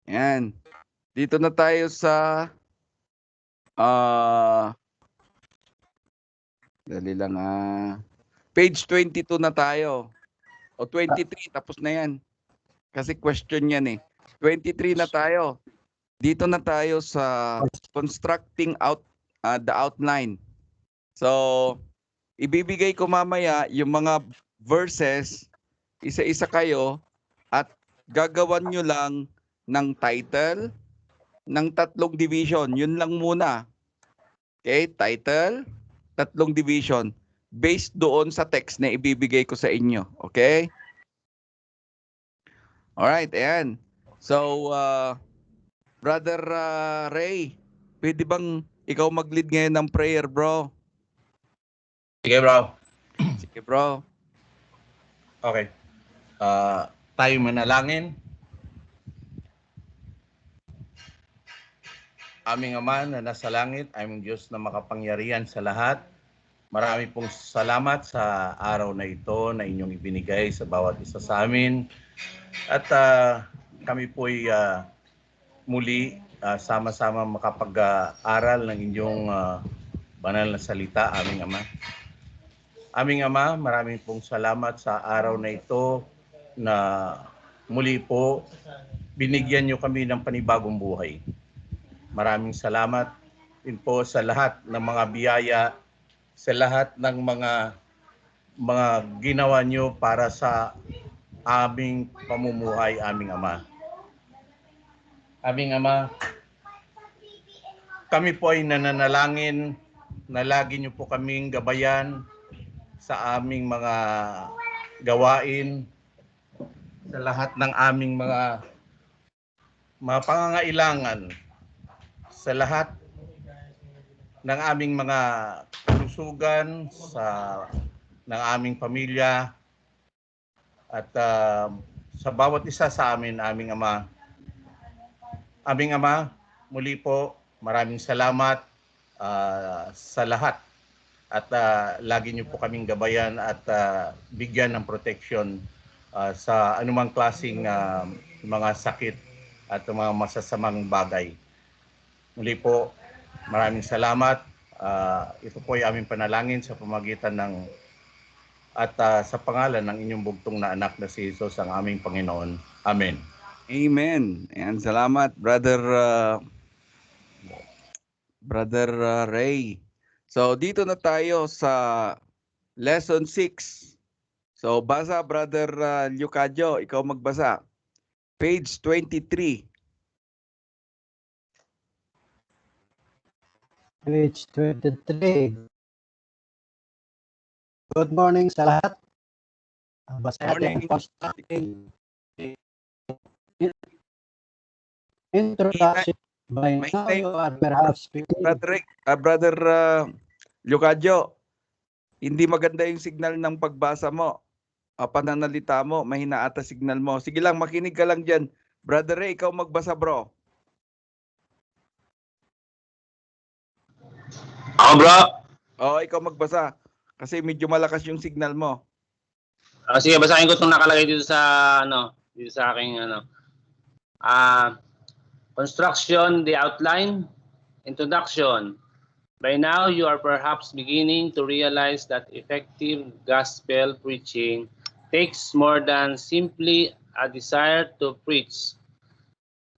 Yan. Dito na tayo sa dali lang page 22 na tayo. O 23, tapos na yan. Kasi question yan eh. 23 na tayo. Dito na tayo sa constructing the outline. So, ibibigay ko mamaya yung mga verses, isa-isa kayo, at gagawan nyo lang ng title ng 3 division. Yun lang muna. Okay, title, 3 division based doon sa text na ibibigay ko sa inyo. Okay? Alright, ayan. So, Brother Ray, pwede bang ikaw mag-lead ngayon ng prayer, bro? Sige, bro. Sige, bro. Okay. Tayo manalangin. Aming Ama na nasa langit, aming Diyos na makapangyarihan sa lahat. Marami pong salamat sa araw na ito na inyong ibinigay sa bawat isa sa amin. At kami po'y muli sama-sama makapag-aral ng inyong banal na salita, aming Ama. Aming Ama, maraming pong salamat sa araw na ito na muli po binigyan nyo kami ng panibagong buhay. Maraming salamat din po sa lahat ng mga biyaya, sa lahat ng mga ginawa nyo para sa aming pamumuhay, aming Ama. Aming Ama, kami po ay nananalangin na lagi nyo po kaming gabayan sa aming mga gawain, sa lahat ng aming mga pangangailangan, sa lahat ng aming mga kalusugan, ng aming pamilya, at sa bawat isa sa amin, aming Ama. Aming Ama, muli po, maraming salamat sa lahat. At lagi niyo po kaming gabayan at bigyan ng protection sa anumang klaseng mga sakit at mga masasamang bagay. Muli po, maraming salamat. Ito po ay aming panalangin sa pamagitan ng at sa pangalan ng inyong bugtong na anak na si Jesus ang aming Panginoon. Amen. Amen. Ayan, salamat, Brother Ray. So, dito na tayo sa lesson 6. So, basa, Brother Lucadio, ikaw magbasa. Page 23. Page 23. Good morning sa lahat. Basa natin ang constructing introduction. By now you are perhaps Brother Lucadio, hindi maganda yung signal ng pagbasa mo. Pananalita mo, mahina ata signal mo. Sige lang, makinig ka lang dyan. Brother Ray, ikaw magbasa, bro. Ako, bro. Oo, ikaw magbasa. Kasi medyo malakas yung signal mo. Sige, basahin ko itong nakalagay dito sa dito sa aking construction, the outline, introduction. By now, you are perhaps beginning to realize that effective gospel preaching takes more than simply a desire to preach.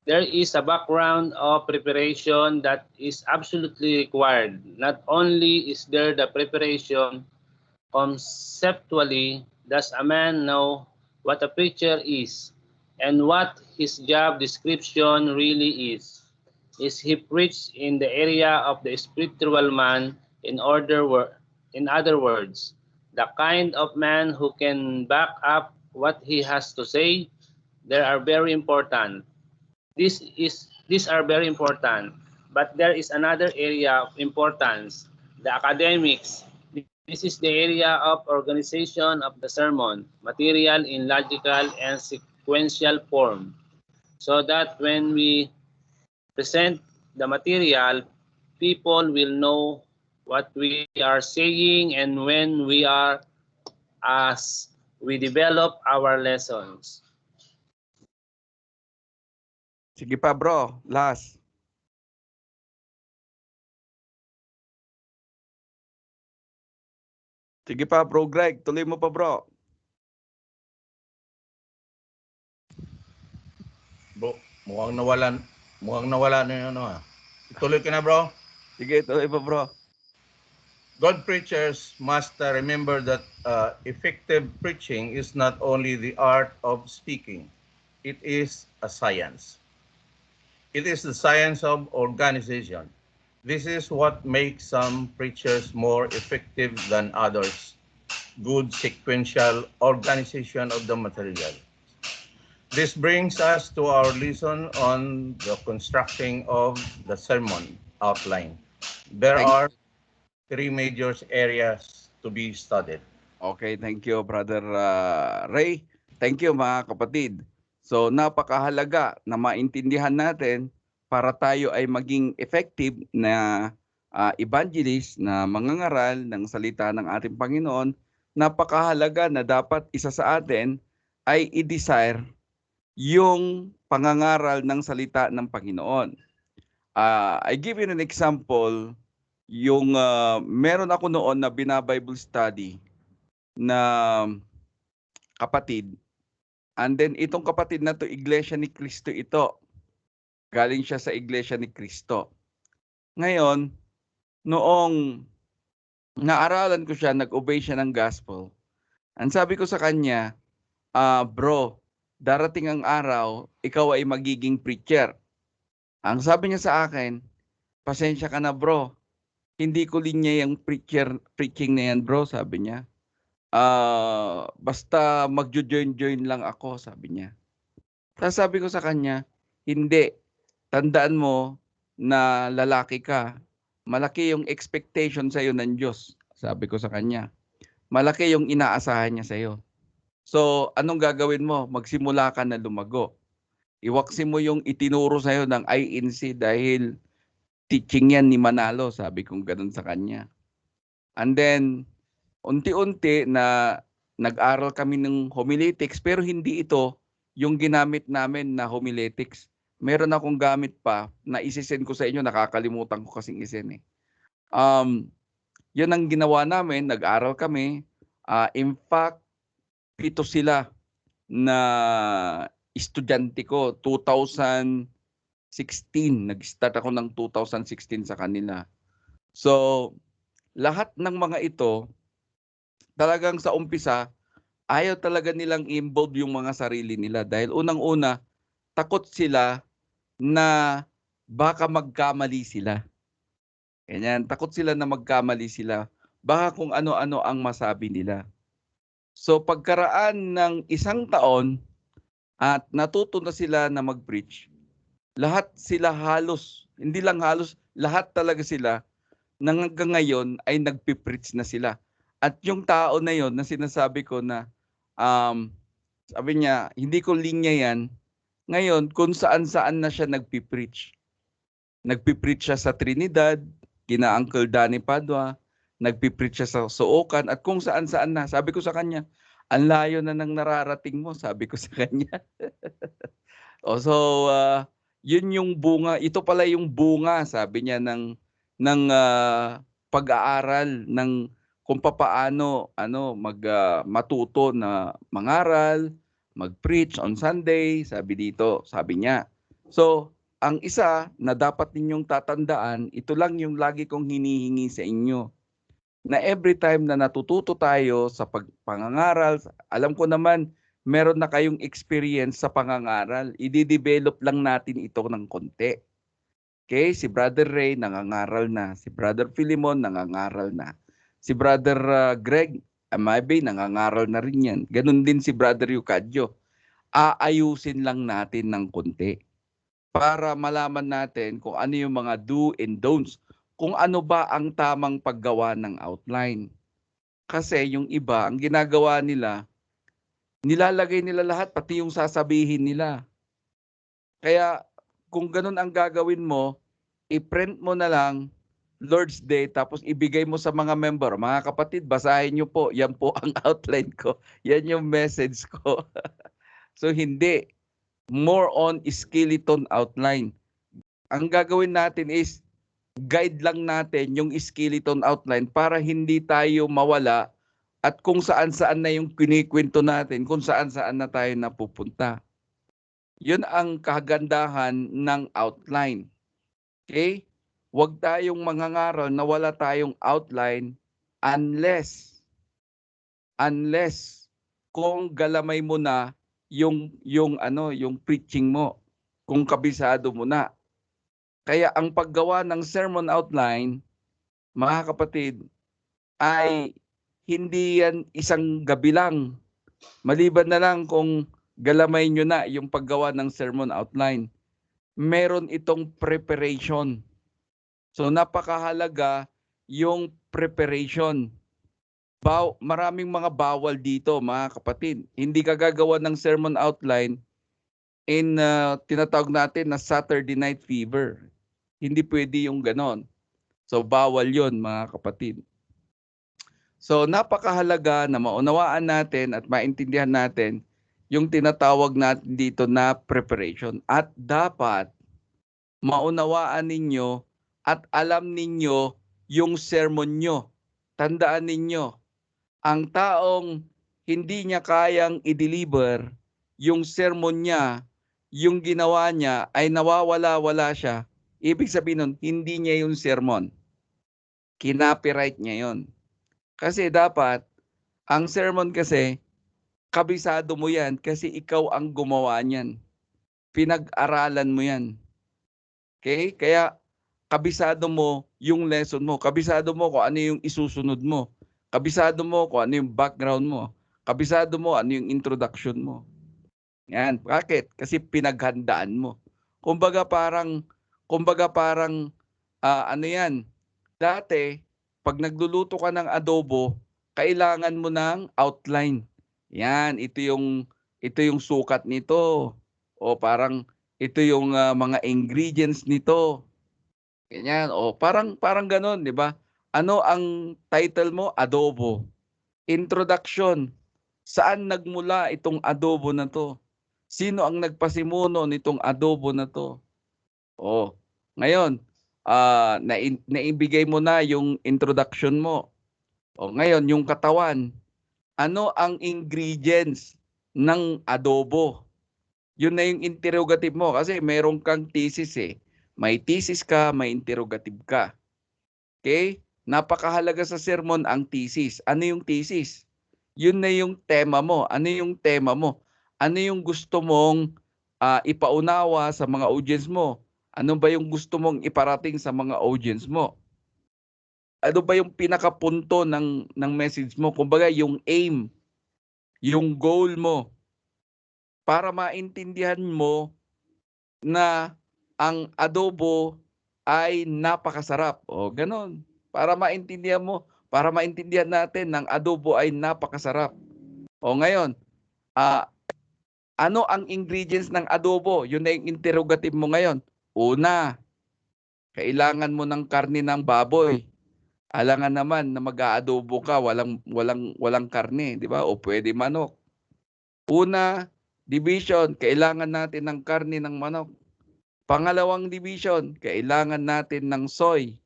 There is a background of preparation that is absolutely required. Not only is there the preparation conceptually, does a man know what a preacher is and what his job description really is? Is he preached in the area of the spiritual man, in other words, the kind of man who can back up what he has to say? These are very important. But there is another area of importance, the academics. This is the area of organization of the sermon, material in logical and sequential form, so that when we present the material, people will know what we are saying and when we are as we develop our lessons. Sige pa bro, last. Sige pa bro Greg, tuloy mo pa bro. Bro, mukhang nawala na yun, ano. Ituloy ka na, bro. Sige, tuloy pa bro. God preachers must remember that effective preaching is not only the art of speaking, it is a science. It is the science of organization. This is what makes some preachers more effective than others. Good sequential organization of the material. This brings us to our lesson on the constructing of the sermon outline. There Thank- are three major areas to be studied. Okay, thank you Brother Ray. Thank you mga kapatid. So napakahalaga na maintindihan natin para tayo ay maging effective na evangelist, na mangangaral ng salita ng ating Panginoon. Napakahalaga na dapat isa sa atin ay i-desire yung pangangaral ng salita ng Panginoon. I give you an example, yung meron ako noon na bina-Bible study na kapatid. And then itong kapatid na to, Iglesia ni Cristo ito. Galing siya sa Iglesia ni Cristo. Ngayon, noong naaralan ko siya, nag-obey siya ng gospel. Ang sabi ko sa kanya, bro, darating ang araw, ikaw ay magiging preacher. Ang sabi niya sa akin, pasensya ka na bro, hindi ko linya yung preaching na yan bro, sabi niya. Basta magjo-join lang ako, sabi niya. Tapos sabi ko sa kanya, hindi, tandaan mo na lalaki ka, malaki yung expectation sa'yo ng Diyos, sabi ko sa kanya. Malaki yung inaasahan niya sa'yo. So, anong gagawin mo? Magsimula ka na lumago. Iwaksin mo yung itinuro sa'yo ng INC dahil teaching yan ni Manalo, sabi kong ganun sa kanya. And then, unti-unti na nag-aral kami ng homiletics, pero hindi ito yung ginamit namin na homiletics. Meron akong gamit pa na isisend ko sa inyo, nakakalimutan ko kasing isend eh. Yun ang ginawa namin, nag-aral kami. In fact, 7 sila na estudyante ko, 2016. Nag-start ako ng 2016 sa kanila. So, lahat ng mga ito, talagang sa umpisa, ayaw talaga nilang involve yung mga sarili nila. Dahil unang-una, takot sila na baka magkamali sila. Ganyan, takot sila na magkamali sila. Baka kung ano-ano ang masabi nila. So pagkaraan ng 1 taon at natuto na sila na mag-preach, lahat sila halos, hindi lang halos, lahat talaga sila nang hanggang ngayon ay nagpipreach na sila. At yung tao na yon na sinasabi ko na sabi niya, hindi ko linya yan, ngayon kung saan-saan na siya nagpipreach. Nagpipreach siya sa Trinidad, kina Uncle Danny Padua, nagpipreach siya sa Sookan, at kung saan-saan na. Sabi ko sa kanya, ang layo na nang nararating mo, sabi ko sa kanya. So, yun yung bunga, ito pala yung bunga, sabi niya, ng pag-aaral, ng kung papaano matuto na mangaral, mag-preach on Sunday, sabi dito, sabi niya. So, ang isa na dapat ninyong tatandaan, ito lang yung lagi kong hinihingi sa inyo. Na every time na natututo tayo sa pangangaral, alam ko naman, meron na kayong experience sa pangangaral. I-develop lang natin ito ng konti. Okay, si Brother Ray nangangaral na, si Brother Philemon nangangaral na, si Brother Greg Amabe nangangaral na rin yan. Ganun din si Brother Eucadio. Aayusin lang natin ng konti para malaman natin kung ano yung mga do and don'ts, kung ano ba ang tamang paggawa ng outline. Kasi yung iba, ang ginagawa nila, nilalagay nila lahat, pati yung sasabihin nila. Kaya kung ganun ang gagawin mo, i-print mo na lang Lord's Day, tapos ibigay mo sa mga member. Mga kapatid, basahin nyo po. Yan po ang outline ko. Yan yung message ko. So hindi. more on skeleton outline. Ang gagawin natin is guide lang natin yung skeleton outline para hindi tayo mawala at kung saan-saan na yung kinikwento natin, kung saan-saan na tayo napupunta. Yun ang kagandahan ng outline. Okay? Huwag tayong mangangaral na wala tayong outline unless kung galamay mo na yung preaching mo, kung kabisado mo na. Kaya ang paggawa ng sermon outline, mga kapatid, ay hindi yan isang gabi lang. Maliban na lang kung galamay nyo na yung paggawa ng sermon outline. Meron itong preparation. So napakahalaga yung preparation. Maraming mga bawal dito, mga kapatid. Hindi ka gagawa ng sermon outline in tinatawag natin na Saturday Night Fever. Hindi pwede yung ganon. So bawal yon, mga kapatid. So napakahalaga na maunawaan natin at maintindihan natin yung tinatawag natin dito na preparation. At dapat maunawaan ninyo at alam ninyo yung sermon nyo. Tandaan ninyo, ang taong hindi niya kayang i-deliver yung sermon niya, yung ginawa niya ay nawawala-wala siya. Ibig sabihin nun, hindi niya yung sermon. Kinopyright niya yun. Kasi dapat, ang sermon kasi, kabisado mo yan kasi ikaw ang gumawa niyan. Pinag-aralan mo yan. Okay? Kaya, kabisado mo yung lesson mo. Kabisado mo kung ano yung isusunod mo. Kabisado mo kung ano yung background mo. Kabisado mo ano yung introduction mo. Yan. Bakit? Kasi pinaghandaan mo. Kumbaga parang ano yan. Dati, pag nagluluto ka ng adobo, kailangan mo ng outline. Yan, ito yung sukat nito. O parang ito yung mga ingredients nito. Ganyan. O parang ganoon, 'di ba? Ano ang title mo? Adobo. Introduction. Saan nagmula itong adobo na to? Sino ang nagpasimuno nitong adobo na to? Oh, ngayon, naibigay mo na yung introduction mo. O ngayon, yung katawan. Ano ang ingredients ng adobo? Yun na yung interrogative mo kasi meron kang thesis eh. May thesis ka, may interrogative ka. Okay? Napakahalaga sa sermon ang thesis. Ano yung thesis? Yun na yung tema mo. Ano yung tema mo? Ano yung gusto mong ipaunawa sa mga audience mo? Ano ba yung gusto mong iparating sa mga audience mo? Ano ba yung pinakapunto ng message mo? Kumbaga yung aim, yung goal mo para maintindihan mo na ang adobo ay napakasarap. O ganon. Para maintindihan mo, para maintindihan natin ng adobo ay napakasarap. O ngayon, ano ang ingredients ng adobo? Yun na yung interrogative mo ngayon. Una, kailangan mo ng karne ng baboy. Alangan naman na mag-aadobo ka, walang karne, di ba? O pwede manok. Una, division, kailangan natin ng karne ng manok. Pangalawang division, kailangan natin ng soy.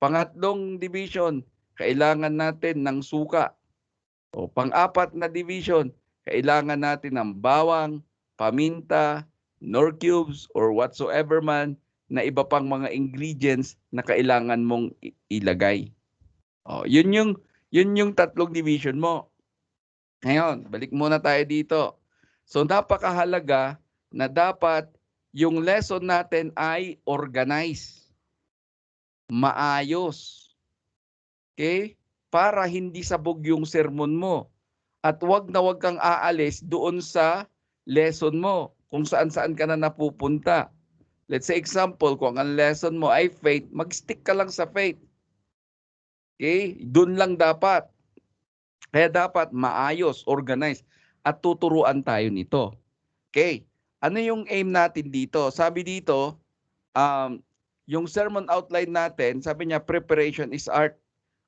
Pangatlong division, kailangan natin ng suka. O pang-apat na division, kailangan natin ng bawang, paminta, nor cubes, or whatsoever man na iba pang mga ingredients na kailangan mong ilagay. O, yun yung tatlong division mo. Ngayon, balik muna tayo dito. So napakahalaga na dapat yung lesson natin ay organized. Maayos. Okay? Para hindi sabog yung sermon mo. At wag kang aalis doon sa lesson mo kung saan-saan ka na napupunta. Let's say example, kung ang lesson mo ay faith, mag-stick ka lang sa faith. Okay? Doon lang dapat. Kaya dapat maayos, organized, at tuturuan tayo nito. Okay? Ano yung aim natin dito? Sabi dito, yung sermon outline natin, sabi niya, preparation is art.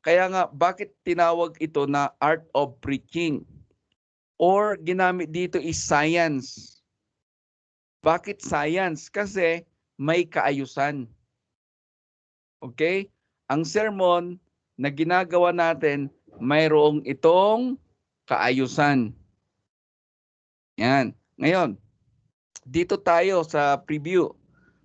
Kaya nga, bakit tinawag ito na art of preaching? Or ginamit dito is science. Bakit science? Kasi may kaayusan. Okay? Ang sermon na ginagawa natin, mayroong itong kaayusan. Yan. Ngayon, dito tayo sa preview.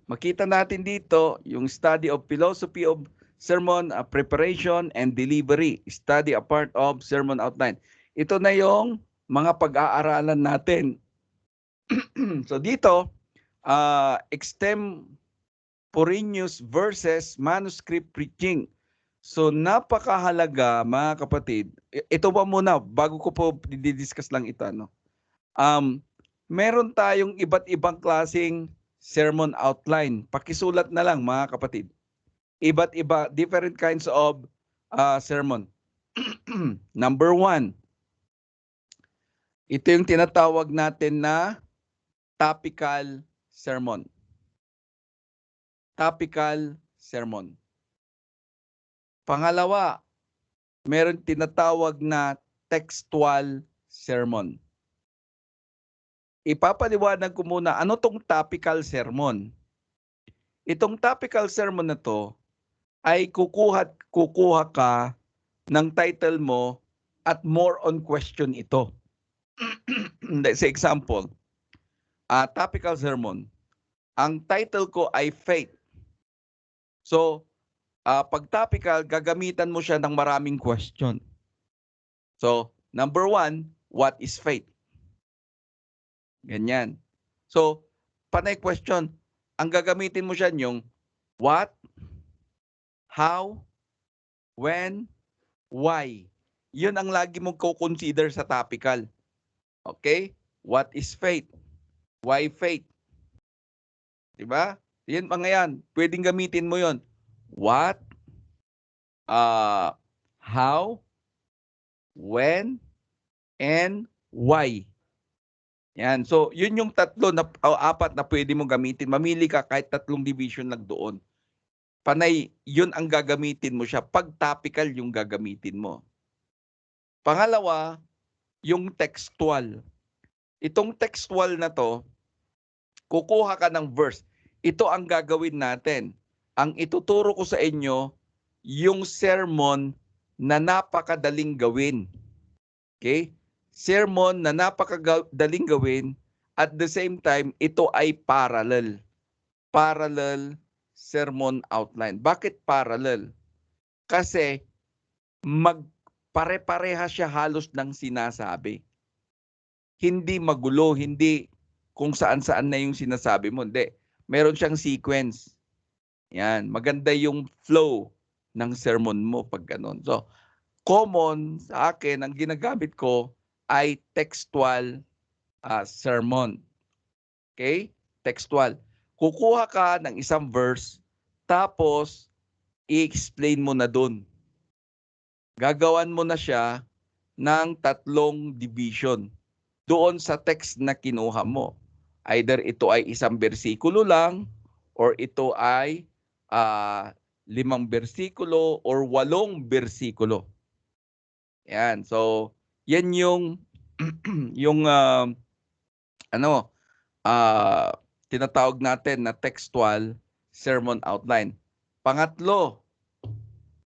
Makita natin dito yung study of philosophy of sermon preparation and delivery. Study a part of sermon outline. Ito na yung mga pag-aaralan natin. So dito, extemporaneous versus manuscript preaching. So napakahalaga mga kapatid. Ito pa muna, bago ko po didiscuss lang ito. No? Meron tayong iba't ibang klaseng sermon outline. Pakisulat na lang mga kapatid. Iba't iba, different kinds of sermon. Number 1, ito yung tinatawag natin na topical sermon. Topical sermon. Pangalawa, meron tinatawag na textual sermon. Ipapaliwanag ko muna, ano tong topical sermon? Itong topical sermon na to ay kukuha ka ng title mo at more on question ito. Sa example, topical sermon. Ang title ko ay faith. So, pag topical, gagamitan mo siya ng maraming question. So, number 1, what is faith? Ganyan. So, panay question, ang gagamitin mo siya yung what, how, when, why. Yun ang lagi mong consider sa topical. Okay? What is faith? Why faith? Diba? Yan mga yan. Pwedeng gamitin mo yon. What, how, when, and why. Yan. So, yun yung tatlo na apat na pwede mo gamitin. Mamili ka kahit 3 division lang doon. Panay, yun ang gagamitin mo siya. Pag topical yung gagamitin mo. Pangalawa, yung textual. Itong textual na to, kukuha ka ng verse. Ito ang gagawin natin. Ang ituturo ko sa inyo, yung sermon na napakadaling gawin. Okay? Sermon na napakadaling gawin, at the same time, ito ay parallel. Parallel sermon outline. Bakit parallel? Kasi magpare-pareha siya halos ng sinasabi. Hindi magulo, hindi kung saan-saan na yung sinasabi mo. Hindi. Meron siyang sequence. Yan. Maganda yung flow ng sermon mo pag ganun. So, common sa akin, ang ginagamit ko ay textual sermon. Okay? Textual. Kukuha ka ng isang verse, tapos i-explain mo na dun. Gagawan mo na siya ng 3 division doon sa text na kinuha mo. Either ito ay isang bersikulo lang, or ito ay 5 bersikulo or 8 bersikulo. Yan. So, yan yung tinatawag natin na textual sermon outline. Pangatlo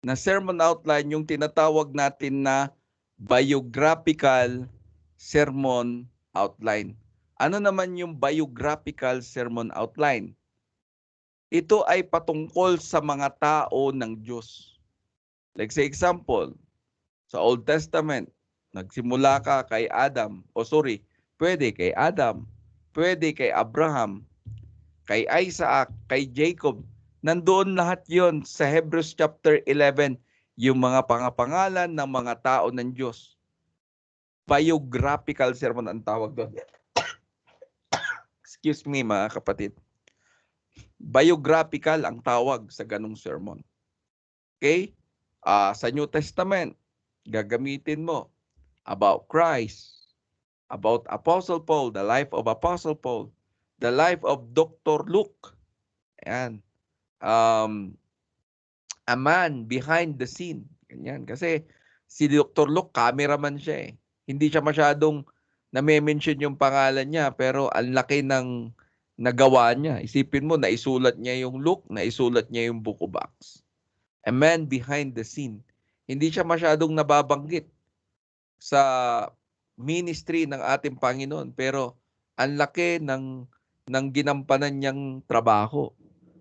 na sermon outline, yung tinatawag natin na biographical sermon outline. Ano naman yung biographical sermon outline? Ito ay patungkol sa mga tao ng Diyos. Like sa example, sa Old Testament, nagsimula ka kay Adam, pwede kay Adam, pwede kay Abraham, kay Isaac, kay Jacob. Nandoon lahat yon sa Hebrews chapter 11, yung mga pangapangalan ng mga tao ng Diyos. Biographical sermon ang tawag doon. Excuse me mga kapatid. Biographical ang tawag sa ganung sermon. Okay? Sa New Testament, gagamitin mo about Christ, about Apostle Paul, the life of Apostle Paul, the life of Dr. Luke. Ayan. A man behind the scene. Ganyan. Kasi si Dr. Luke, cameraman siya eh. Hindi siya masyadong name-mention yung pangalan niya, pero ang laki ng nagawa niya. Isipin mo, naisulat niya yung Luke, naisulat niya yung Book of Acts. A man behind the scene. Hindi siya masyadong nababanggit sa ministry ng ating Panginoon, pero ang laki ng ginampanan niyang trabaho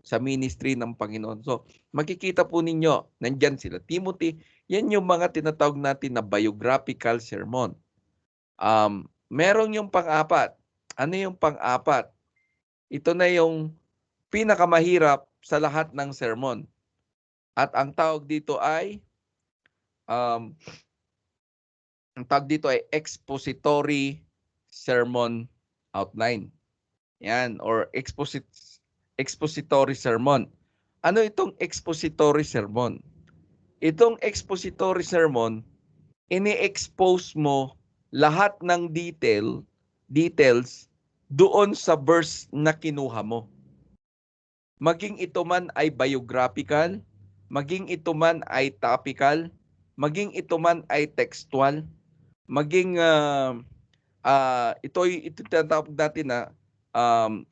sa ministry ng Panginoon. So, makikita po ninyo, nandyan sila Timothy, yan yung mga tinatawag natin na biographical sermon. Merong yung pang-apat. Ano yung pang-apat? Ito na yung pinakamahirap sa lahat ng sermon. At ang tawag dito ay expository sermon outline. Yan, or expository sermon. Ano itong expository sermon? Itong expository sermon, ini-expose mo lahat ng details doon sa verse na kinuha mo. Maging ito man ay biographical, maging ito man ay topical, maging ito man ay textual, maging ito tinatawag natin na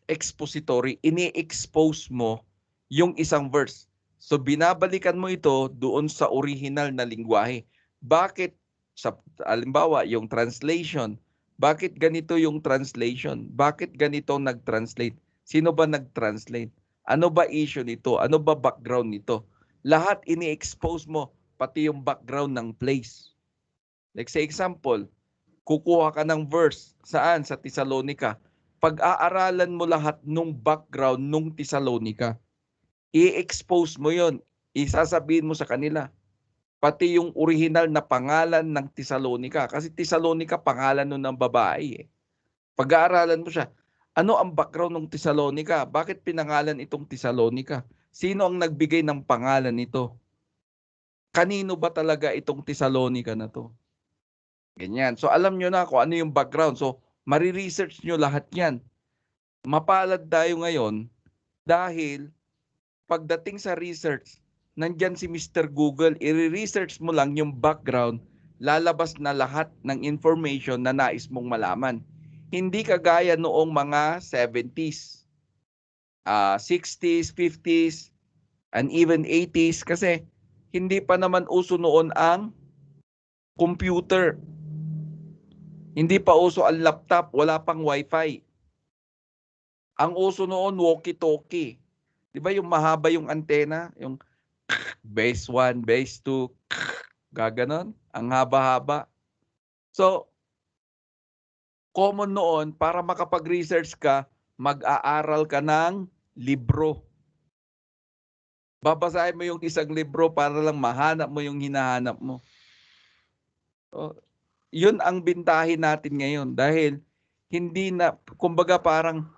expository. Ini-expose mo yung isang verse. So binabalikan mo ito doon sa original na lingwahe. Bakit sa halimbawa yung translation? Bakit ganito yung translation? Bakit ganito nag-translate? Sino ba nag-translate? Ano ba issue nito? Ano ba background nito? Lahat ini-expose mo, pati yung background ng place. Like say example, kukuha ka ng verse. Saan? Sa Thessalonica. Pag-aaralan mo lahat nung background nung Thessalonica. I-expose mo yon. Isasabihin mo sa kanila. Pati yung original na pangalan ng Thessalonica. Kasi Thessalonica, pangalan nun ng babae. Pag-aaralan mo siya. Ano ang background ng Thessalonica? Bakit pinangalan itong Thessalonica? Sino ang nagbigay ng pangalan nito? Kanino ba talaga itong Thessalonica na to? Ganyan. So alam nyo na kung ano yung background. So mariresearch nyo lahat yan. Mapalad tayo ngayon dahil pagdating sa research, nandyan si Mr. Google, i-research mo lang yung background, lalabas na lahat ng information na nais mong malaman. Hindi kagaya noong mga 70s, 60s, 50s, and even 80s kasi hindi pa naman uso noon ang computer. Hindi pa uso ang laptop, wala pang wifi. Ang uso noon, walkie-talkie. Di ba yung mahaba yung antena? Yung base 1, base 2, gaganon. Ang haba-haba. So, common noon, para makapag-research ka, mag-aaral ka ng libro. Babasahin mo yung isang libro para lang mahanap mo yung hinahanap mo. So, yun ang bintahin natin ngayon dahil hindi na, kumbaga parang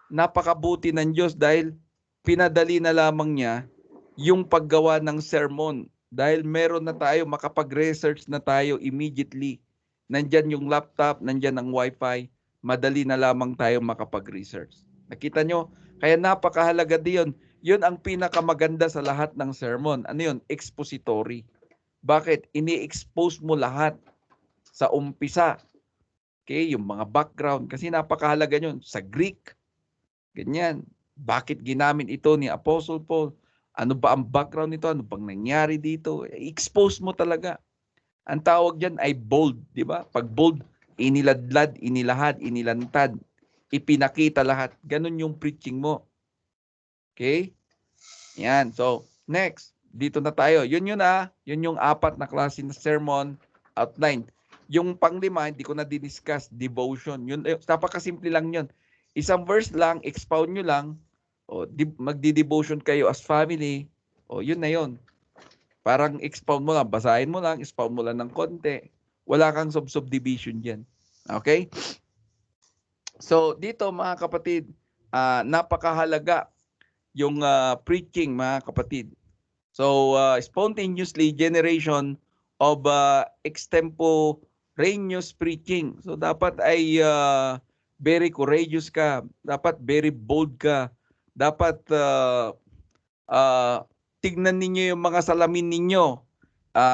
napakabuti ng Diyos dahil pinadali na lamang niya yung paggawa ng sermon. Dahil meron na tayo, makapag-research na tayo immediately. Nandyan yung laptop, nandyan ang wifi, madali na lamang tayo makapag-research. Nakita nyo? Kaya napakahalaga diyon. Yun ang pinakamaganda sa lahat ng sermon. Ano yun? Expository. Bakit? Ini-expose mo lahat sa umpisa. Okay, yung mga background. Kasi napakahalaga yun. Sa Greek, ganyan. Bakit ginamit ito ni Apostle Paul? Ano ba ang background nito? Ano bang nangyari dito? Expose mo talaga. Ang tawag dyan ay bold, di ba? Pag bold, iniladlad, inilahad, inilantad, ipinakita lahat. Ganun yung preaching mo. Okay? Yan. So, next. Dito na tayo. Yun yung 4 na klase ng sermon outline. Yung panglima, hindi ko na diniscuss, devotion. Yun, napakasimple lang yun. Isang verse lang, expound nyo lang, o magdi-devotion kayo as family, o yun na yun. Parang expound mo lang, basahin mo lang, expound mo lang ng konti. Wala kang subdivision dyan. Okay? So, dito mga kapatid, napakahalaga yung preaching mga kapatid. So, spontaneously generation of extemporaneous preaching. So, dapat ay very courageous ka. Dapat very bold ka. Dapat tignan ninyo yung mga salamin ninyo.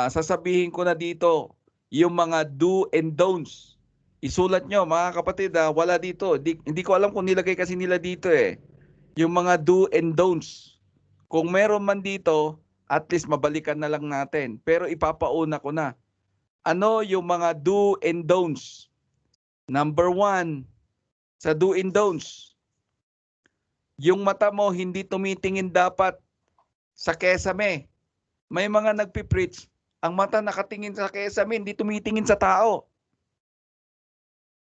Sasabihin ko na dito, yung mga do and don'ts. Isulat nyo, mga kapatid, wala dito. Hindi ko alam kung nilagay kasi nila dito eh. Yung mga do and don'ts. Kung meron man dito, at least mabalikan na lang natin. Pero ipapauna ko na. Ano yung mga do and don'ts? Number 1, sa do and don'ts. Yung mata mo hindi tumitingin dapat sa kesame. May mga nagpipreach, ang mata nakatingin sa kesame, hindi tumitingin sa tao.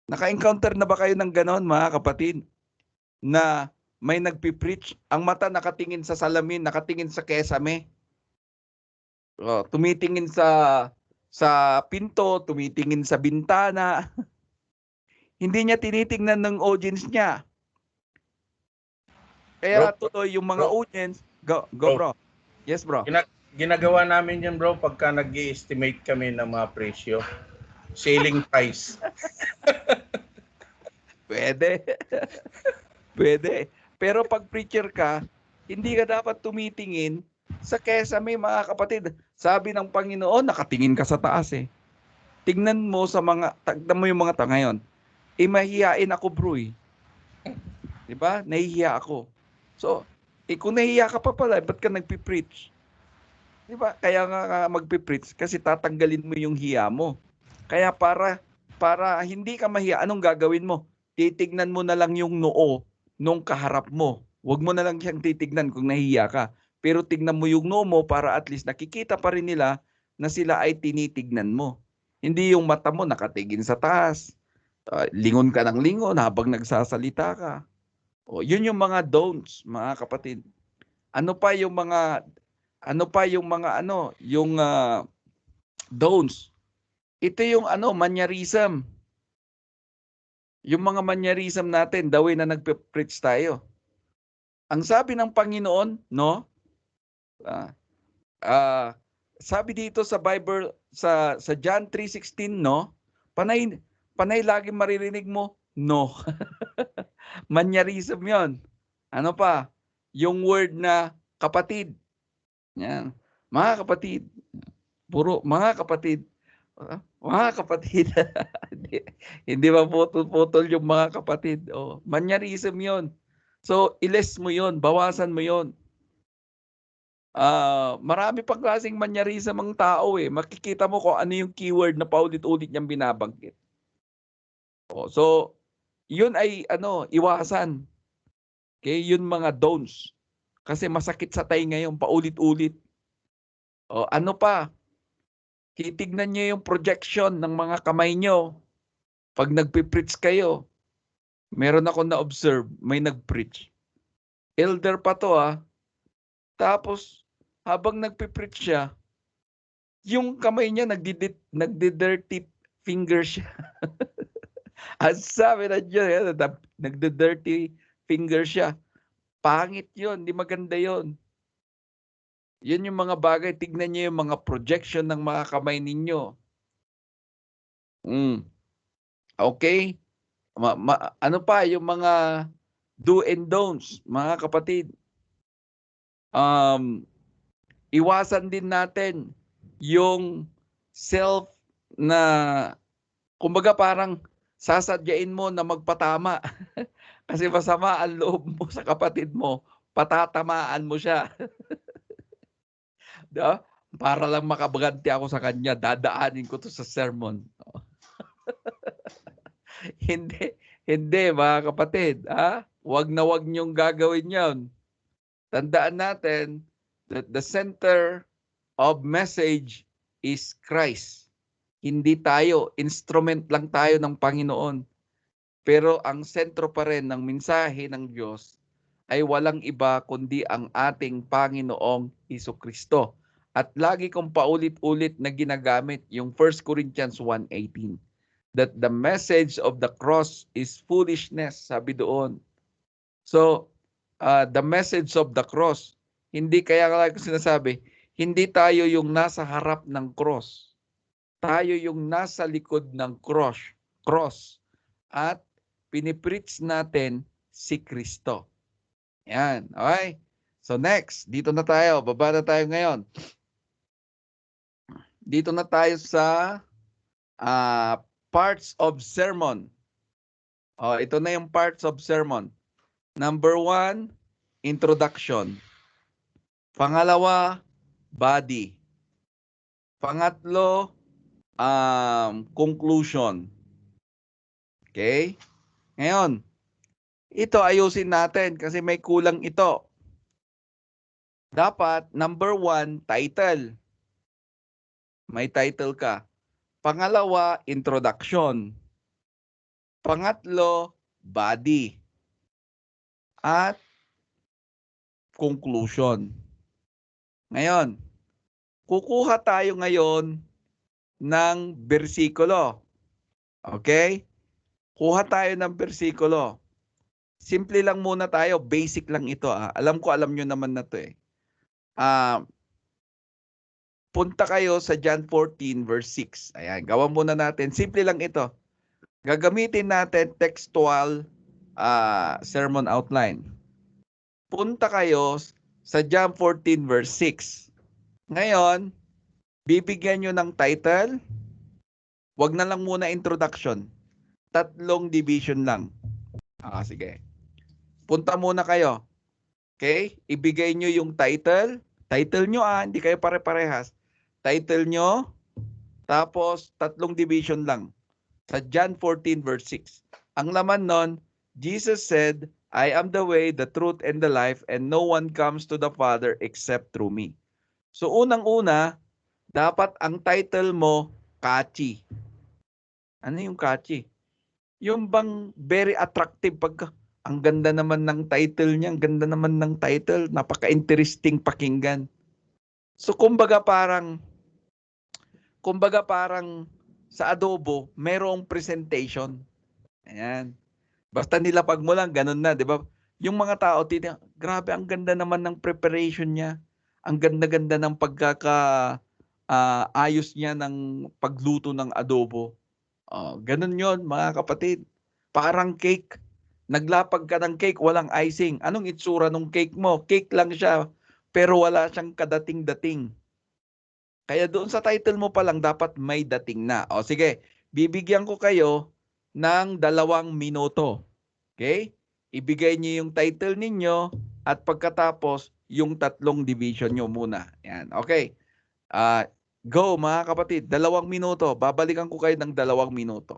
Naka-encounter na ba kayo ng ganon, mga kapatid? Na may nagpipreach, ang mata nakatingin sa salamin, nakatingin sa kesame. Tumitingin sa pinto, tumitingin sa bintana. Hindi niya tinitingnan ng audience niya. Kaya tuloy yung mga audience, go bro. Yes bro. Ginagawa namin yan bro pagka nag-i-estimate kami ng mga presyo. Selling price. Pwede. Pwede. Pero pag preacher ka, hindi ka dapat tumitingin sa kesame, mga kapatid. Sabi ng Panginoon, nakatingin ka sa taas eh. Tingnan mo tagnan mo yung mga tao ngayon. Mahihiyain ako bro eh. Diba? Nahihiya ako. So, kung nahihiya ka pa pala, ba't ka nagpipreach? Diba? Kaya nga magpipreach kasi tatanggalin mo yung hiya mo. Kaya para hindi ka mahiya, anong gagawin mo? Titignan mo na lang yung noo nung kaharap mo. Huwag mo na lang siyang titignan kung nahiya ka. Pero tignan mo yung noo mo para at least nakikita pa rin nila na sila ay tinitignan mo. Hindi yung mata mo nakatingin sa taas. Lingon ka ng lingon habang nagsasalita ka. Yun yung mga don'ts, mga kapatid. Ano pa yung mga don'ts? Ito yung mannerism. Yung mga mannerism natin, the way na nagpe-preach tayo. Ang sabi ng Panginoon, no? Sabi dito sa Bible, sa John 3:16, no? Panay lagi maririnig mo, no. Mannerism 'yon. Ano pa? Yung word na kapatid. Yan. Mga kapatid. Puro mga kapatid. Mga kapatid. Hindi ba putol-putol yung mga kapatid? Mannerism 'yon. So, iles mo 'yon, bawasan mo 'yon. Marami pang klaseng mannerism ang tao eh. Makikita mo kung ano yung keyword na paulit-ulit niyang binabanggit. So, yun ay iwasan. Okay, yun mga don'ts. Kasi masakit sa tayo ngayon, paulit-ulit. Ano pa? Titignan niyo yung projection ng mga kamay niyo. Pag nagpipreach kayo, meron ako na-observe, may nagpreach. Elder pa to Tapos, habang nagpipreach siya, yung kamay niya nagdi-dirty finger siya. Ang sabi na Diyos, nagdi-dirty finger siya. Pangit yun, di maganda yun. Yun yung mga bagay, tignan niyo yung mga projection ng mga kamay ninyo. Okay? Ano pa, yung mga do and don'ts, mga kapatid. Iwasan din natin yung self na, kumbaga parang sasadyain mo na magpatama. Kasi masama ang loob mo sa kapatid mo, patatamaan mo siya. Diba? Para lang makabaganti ako sa kanya, dadaanin ko to sa sermon. Hindi mga kapatid. Wag na wag niyong gagawin yon. Tandaan natin that the center of message is Christ. Hindi tayo, instrument lang tayo ng Panginoon. Pero ang sentro pa rin ng mensahe ng Diyos ay walang iba kundi ang ating Panginoong Hesukristo. At lagi kong paulit-ulit na ginagamit yung 1 Corinthians 1:18. That the message of the cross is foolishness, sabi doon. So, the message of the cross, hindi kaya ko sinasabi, hindi tayo yung nasa harap ng cross. Tayo yung nasa likod ng cross. At pinipreach natin si Kristo. Yan, okay? So next, dito na tayo. Baba na tayo ngayon. Dito na tayo sa Parts of sermon. Ito na yung parts of sermon. Number 1, introduction. Pangalawa, body. Pangatlo, conclusion. Okay? Ngayon, ito ayusin natin kasi may kulang ito. Dapat, number 1, title. May title ka. Pangalawa, introduction. Pangatlo, body. At conclusion. Ngayon, kukuha tayo ngayon ng bersikulo. Okay? Kuha tayo ng bersikulo. Simple lang muna tayo. Basic lang ito. Alam ko, alam nyo naman na to eh. Punta kayo sa John 14 verse 6. Ayan, gawan muna natin. Simple lang ito. Gagamitin natin textual sermon outline. Punta kayo sa John 14 verse 6. Ngayon, bibigyan nyo ng title. Wag na lang muna introduction. 3 division lang. Sige. Punta muna kayo. Okay? Ibigay nyo yung title. Title nyo hindi kayo pare-parehas. Title nyo, tapos 3 division lang. Sa John 14 verse 6. Ang laman nun, Jesus said, I am the way, the truth, and the life, and no one comes to the Father except through me. So unang-una, dapat ang title mo, catchy. Ano yung catchy? Yung bang very attractive pagka ang ganda naman ng title niya, ang ganda naman ng title, napaka-interesting pakinggan. So kumbaga parang sa adobo, merong presentation. Ayan. Basta nilapag mo lang, ganun na, di ba? Yung mga tao, grabe, ang ganda naman ng preparation niya. Ang ganda-ganda ng ayos niya ng pagluto ng adobo. Ganun yon mga kapatid. Parang cake. Naglapag ka ng cake, walang icing. Anong itsura ng cake mo? Cake lang siya, pero wala siyang kadating-dating. Kaya doon sa title mo pa lang, dapat may dating na. Sige, bibigyan ko kayo ng 2 minuto. Okay? Ibigay niyo yung title ninyo at pagkatapos, yung 3 division nyo muna. Yan. Okay. Go mga kapatid, 2 minuto. Babalikan ko kayo ng 2 minuto.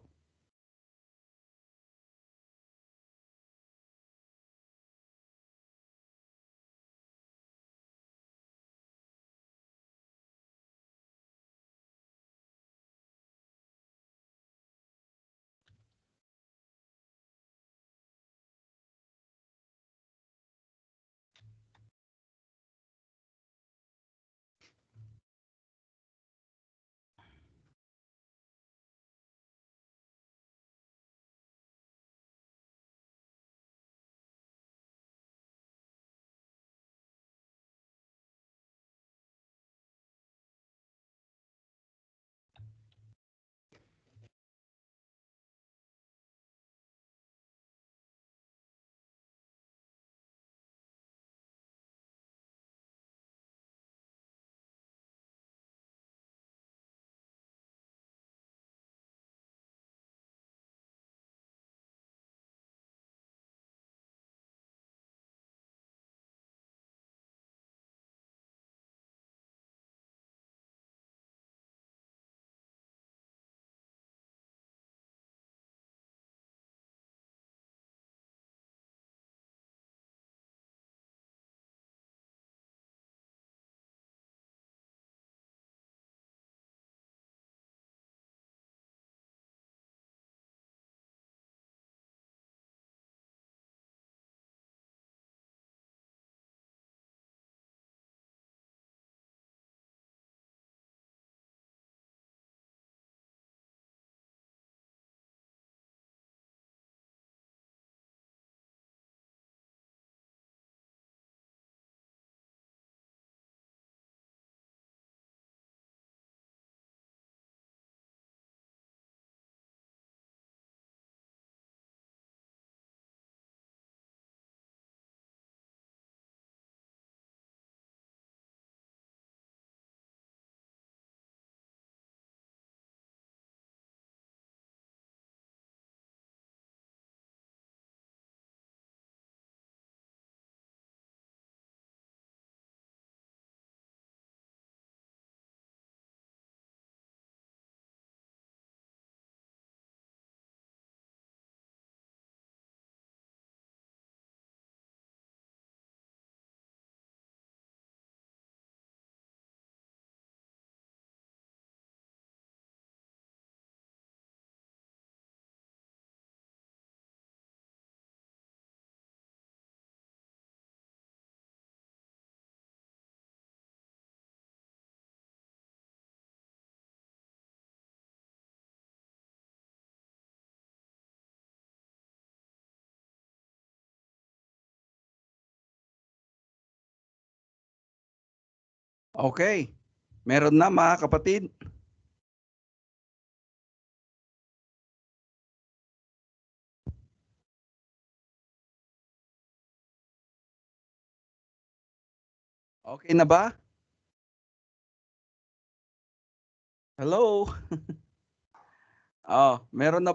Okay. Meron na mga kapatid. Okay na ba? Hello? Meron na.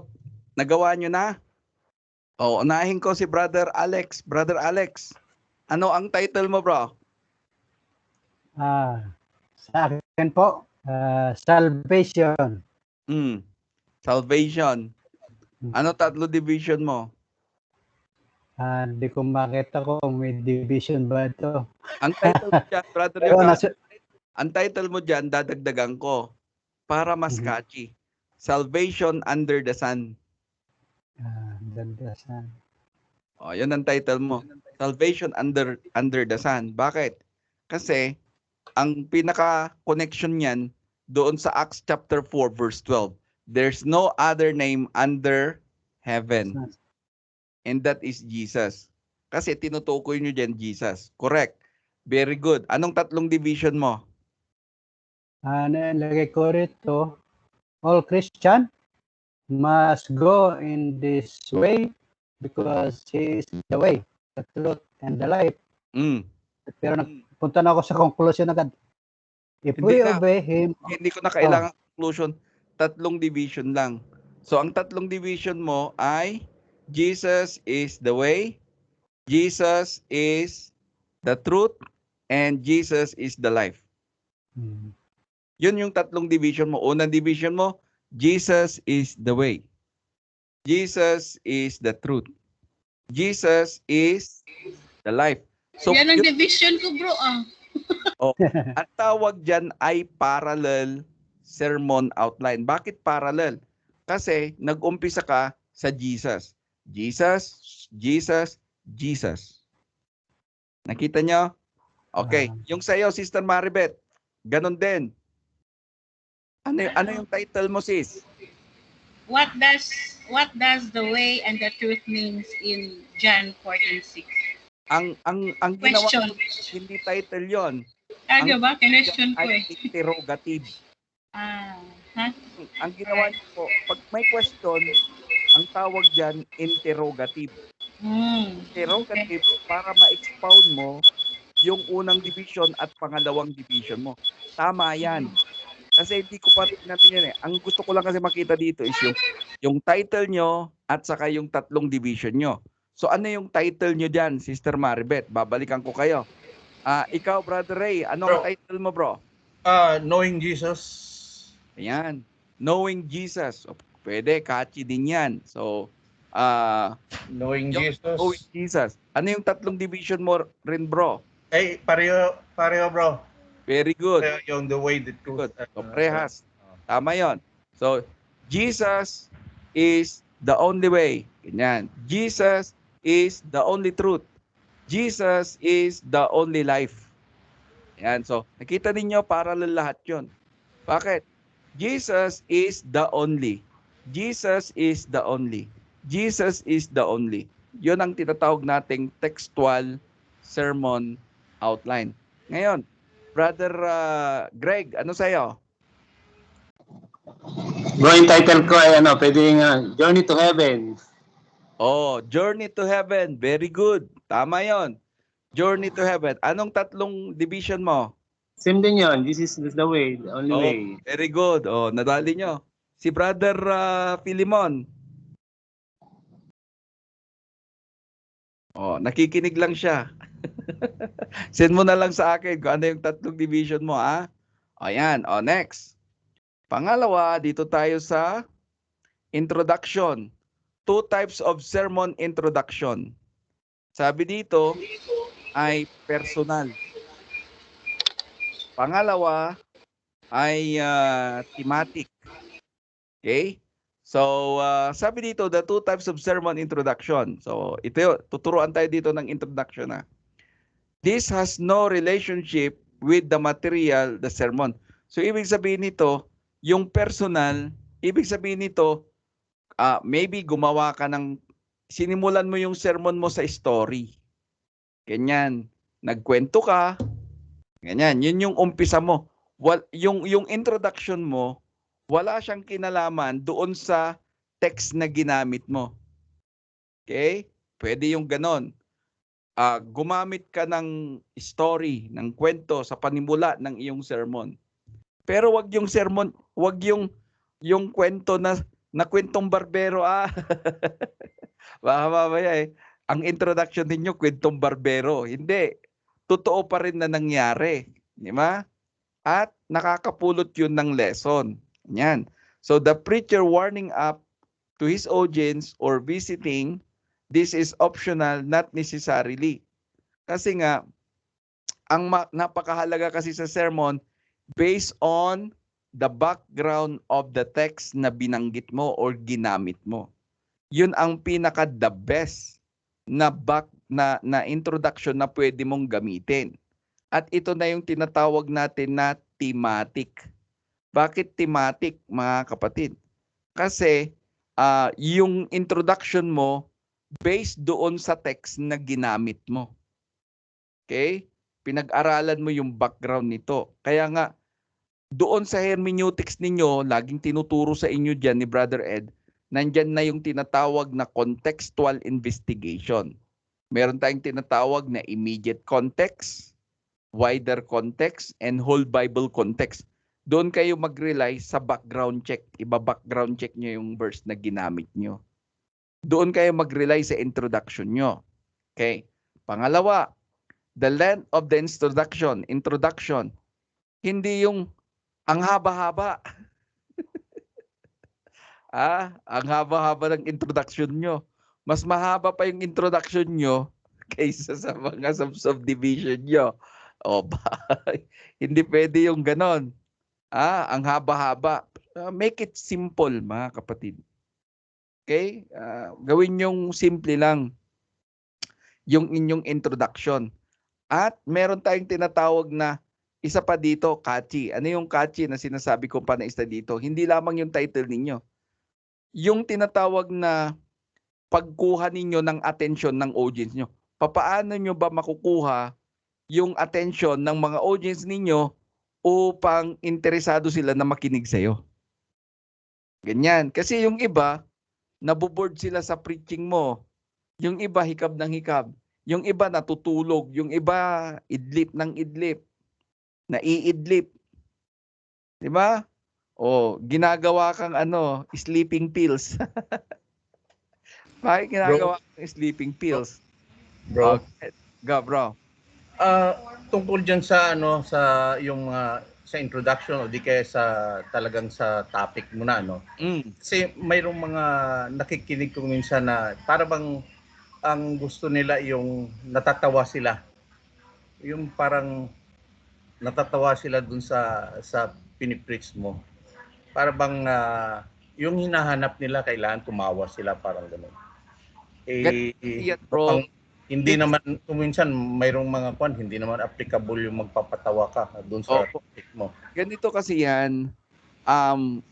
Nagawa nyo na? Unahin ko si Brother Alex. Brother Alex, ano ang title mo, bro? Sa akin po, salvation. Salvation. Ano tatlo division mo? Hindi ko makita kung may division ba ito. Ang title mo dyan, Brother Pero Yoka, ang title mo dyan, dadagdagan ko para mas Mhm. catchy. Salvation under the sun. Ganda sa. Yun ang title mo. Salvation under the sun. Bakit? Kasi ang pinaka-connection niyan doon sa Acts chapter 4 verse 12. There's no other name under heaven. And that is Jesus. Kasi tinutukoy nyo dyan Jesus. Correct. Very good. Anong tatlong division mo? Nalagay ko rito, all Christian must go in this way because He is the way, the truth, and the life. Pero nagpunta na ako sa conclusion agad. If Hindi we na. obey Him, Hindi ko na kailangan conclusion. Tatlong division lang. So ang tatlong division mo ay Jesus is the way, Jesus is the truth, and Jesus is the life. Yun yung tatlong division mo. Unang division mo, Jesus is the way. Jesus is the truth. Jesus is the life. So, yan ang division ko, bro. ang tawag dyan ay parallel sermon outline. Bakit parallel? Kasi nag-umpisa ka sa Jesus. Jesus, Jesus, Jesus. Nakita nyo? Okay. Yung sa'yo, Sister Maribeth, ganun din. Ano yung title mo, sis? What does the way and the truth means in John 14:6? Ang ginawa Question. ko, hindi title yon. Ano ba? Question ko Ay eh. interrogative. Ang ginawa niyo po, pag may question, ang tawag dyan, interrogative. Interrogative para ma-expound mo yung unang division at pangalawang division mo. Tama yan. Kasi hindi ko pa natin yan eh. Ang gusto ko lang kasi makita dito is yung title nyo at saka yung tatlong division nyo. So ano yung title nyo dyan, Sister Maribeth? Babalikan ko kayo. Ikaw, Brother Ray, ano ang title mo, bro? Knowing Jesus. Ayan. Knowing Jesus. So, pwede, catchy din yan. So, Knowing Jesus. Knowing Jesus. Ano yung tatlong division mo rin, bro? Pareho, bro. Very good. Pareho yung the way, the truth. So, prehas. Tama yon. So, Jesus is the only way. Ganyan. Jesus is the only truth. Jesus is the only life. Yan. So, nakita ninyo, parallel lahat yon. Bakit? Jesus is the only. Jesus is the only. Jesus is the only. Yun ang tinatawag nating textual sermon outline. Ngayon, Brother Greg, ano sa'yo? Bro, yung title ko ay pwedeng Journey to Heaven. Journey to Heaven. Very good. Tama yon. Journey to Heaven. Anong tatlong division mo? Same din yun. This is the way, the only way. Very good. Nadali nyo. Si Brother Philemon. Nakikinig lang siya. Send mo na lang sa akin kung ano yung tatlong division mo, ha? Ayan. Next. Pangalawa, dito tayo sa introduction. 2 types of sermon introduction. Sabi dito ay personal. Pangalawa ay thematic. Okay? So, sabi dito, the 2 types of sermon introduction. So, ito, tuturuan tayo dito ng introduction, ha? This has no relationship with the material, the sermon. So, ibig sabihin nito, yung personal, ibig sabihin nito, maybe gumawa ka sinimulan mo yung sermon mo sa story. Ganyan. Nagkwento ka, Ganyan, yun yung umpisa mo. Yung introduction mo, wala siyang kinalaman doon sa text na ginamit mo. Okay? Pwede yung ganon. Gumamit ka ng story, ng kwento sa panimula ng iyong sermon. Pero wag yung sermon, wag yung kwento na kwentong barbero. Baka mamaya ang introduction ninyo kwentong barbero. Hindi. Totoo pa rin na nangyari, di ba? At nakakapulot yun ng lesson. Yan. So the preacher warning up to his audience or visiting, this is optional, not necessarily. Kasi nga, ang napakahalaga kasi sa sermon, based on the background of the text na binanggit mo or ginamit mo. Yun ang pinaka the best na introduction na pwede mong gamitin. At ito na yung tinatawag natin na thematic. Bakit thematic, mga kapatid? Kasi yung introduction mo based doon sa text na ginamit mo. Okay? Pinag-aralan mo yung background nito. Kaya nga, doon sa hermeneutics ninyo, laging tinuturo sa inyo dyan ni Brother Ed, nandyan na yung tinatawag na contextual investigation. Meron tayong tinatawag na immediate context, wider context, and whole Bible context. Doon kayo mag-rely sa background check. Iba-background check nyo yung verse na ginamit nyo. Doon kayo mag-rely sa introduction nyo. Okay? Pangalawa, the length of the introduction. Hindi yung ang haba-haba. Ang haba-haba ng introduction nyo. Mas mahaba pa yung introduction nyo kaysa sa mga subdivision nyo. Hindi pwede yung ganon. Ang haba-haba. Make it simple, mga kapatid. Okay? Gawin yung simple lang yung inyong introduction. At meron tayong tinatawag na isa pa dito, catchy. Ano yung catchy na sinasabi ko pa na isa dito? Hindi lamang yung title ninyo. Yung tinatawag na pagkuha ninyo ng attention ng audience nyo. Papaano nyo ba makukuha yung attention ng mga audience ninyo upang interesado sila na makinig sa'yo? Ganyan. Kasi yung iba, naboboard sila sa preaching mo. Yung iba, hikab ng hikab. Yung iba, natutulog. Yung iba, idlip ng idlip. Naiidlip. Di ba? Ginagawa kang sleeping pills. Bakit ginagawa kang sleeping pills? Bro. Go, bro. Tungkol diyan sa sa yung sa introduction o di kaya sa talagang sa topic mo na Kasi mayroong mga nakikinig ko minsan na para bang ang gusto nila yung natatawa sila. Yung parang natatawa sila dun sa pinipreach mo. Para bang yung hinahanap nila kailangan tumawa sila, parang gano'n. Bro. Hindi naman kuminsan mayroong mga hindi naman applicable yung magpapatawa ka dun sa topic mo. Ganito kasi yan.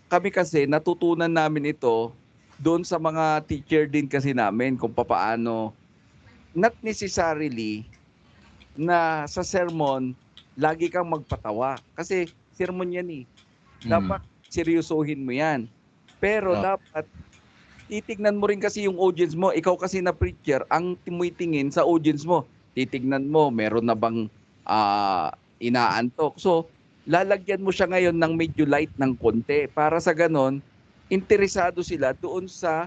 Kami kasi natutunan namin ito doon sa mga teacher din kasi namin kung papaano, not necessarily na sa sermon lagi kang magpatawa. Kasi sermon yan eh. Dapat seryosohin mo yan. Pero dapat titignan mo rin kasi yung audience mo. Ikaw kasi na preacher, ang tumutingin sa audience mo. Titignan mo, meron na bang inaantok. So, lalagyan mo siya ngayon ng medyo light ng konti. Para sa ganon, interesado sila doon sa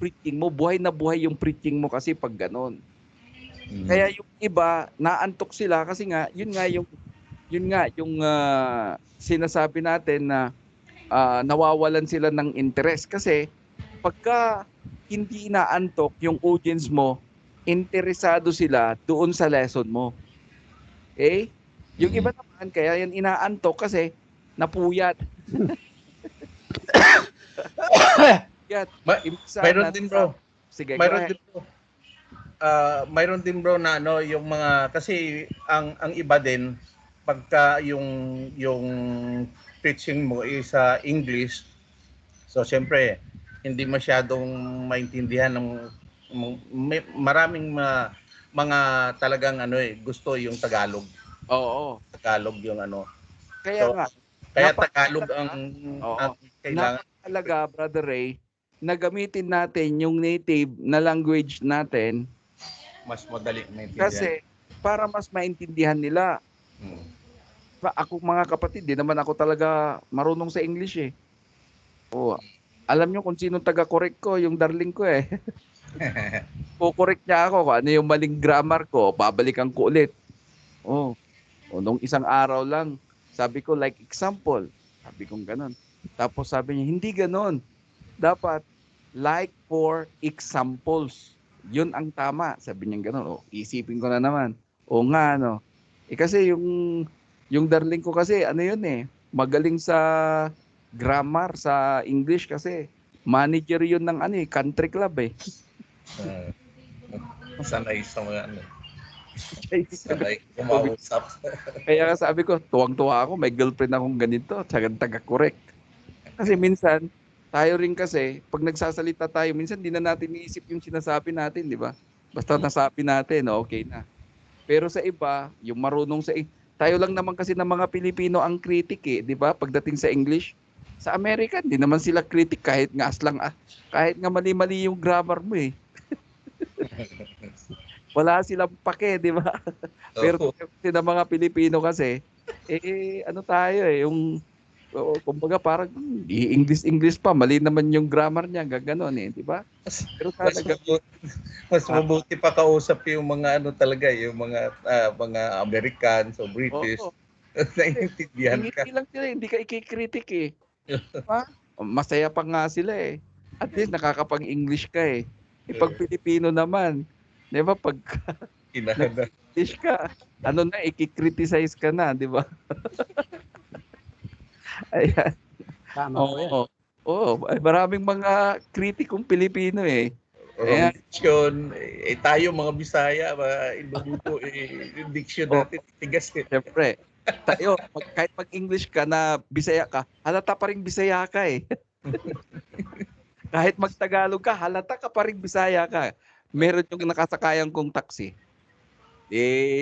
preaching mo. Buhay na buhay yung preaching mo kasi pag ganon. Kaya yung iba, naantok sila kasi nga, yun nga yung sinasabi natin na nawawalan sila ng interest. Kasi pagka hindi inaantok yung audience mo, interesado sila doon sa lesson mo. Okay? Yung iba naman, kaya yan inaantok kasi napuyat. Mayroon din bro. Sige, mayroon din bro na yung mga kasi ang iba din pagka yung preaching mo is English. So syempre hindi masyadong maintindihan ng maraming mga talagang gusto yung Tagalog. Oo. Tagalog yung ano. Kaya So, nga. Kaya Napaka- Tagalog ang Oo. kailangan. Napakahalaga, Brother Ray, na gamitin natin yung native na language natin Mas madali maintindihan. kasi para mas maintindihan nila. Hmm. Ako mga kapatid, di naman ako talaga marunong sa English eh. Oo. Alam nyo kung sino taga-correct ko, yung darling ko eh. Kukorek niya ako kung ano yung maling grammar ko, babalikan ko ulit. Oh. O nung isang araw lang, sabi ko like example. Sabi kong ganun. Tapos sabi niya, hindi ganun. Dapat like for examples. Yun ang tama. Sabi niya ganun. O, isipin ko na naman. O nga, ano. Kasi yung darling ko kasi, ano yun eh, magaling sa grammar, sa English kasi. Manager yun ng ano eh, country club eh. Sanay sa mga ano. Sanay kumausap. Kaya sabi ko, tuwang-tuwa ako, may girlfriend akong ganito, tsaka taga-correct. Kasi minsan, tayo rin kasi, pag nagsasalita tayo, minsan di na natin iisip yung sinasabi natin, di ba? Basta nasabi natin, okay na. Pero sa iba, yung marunong tayo lang naman kasi ng mga Pilipino ang critic eh, di ba? Pagdating sa English, sa American, di naman sila critic kahit nga kahit nga mali-mali yung grammar mo eh. Wala silang pake, di ba? Pero kasi ng mga Pilipino kasi, ano tayo eh, kumbaga parang English pa, mali naman yung grammar niya, gaganon eh, di ba? Pero mas mabuti pa kausap yung mga ano talaga, yung mga Americans o British. Naiintindihan ka. Hindi lang sila, hindi ka ikikritik eh. Diba? Masaya pa nga sila eh. At least nakakapag-English ka eh. Pag Pilipino naman, di ba, pag nag-English ka, ano na, ikikriticize ka na, di ba? Ayan. Tama po yan. Oo, maraming mga kritikong Pilipino eh. Ayan. Tayo mga Bisaya, mga Ilonggo, yung diction natin, tigas eh. Siyempre, tayo, kahit mag-English ka na Bisaya ka, halata pa rin Bisaya ka eh. Kahit mag-Tagalog ka, halata ka pa rin Bisaya ka. Meron yung nakasakayan kong taxi.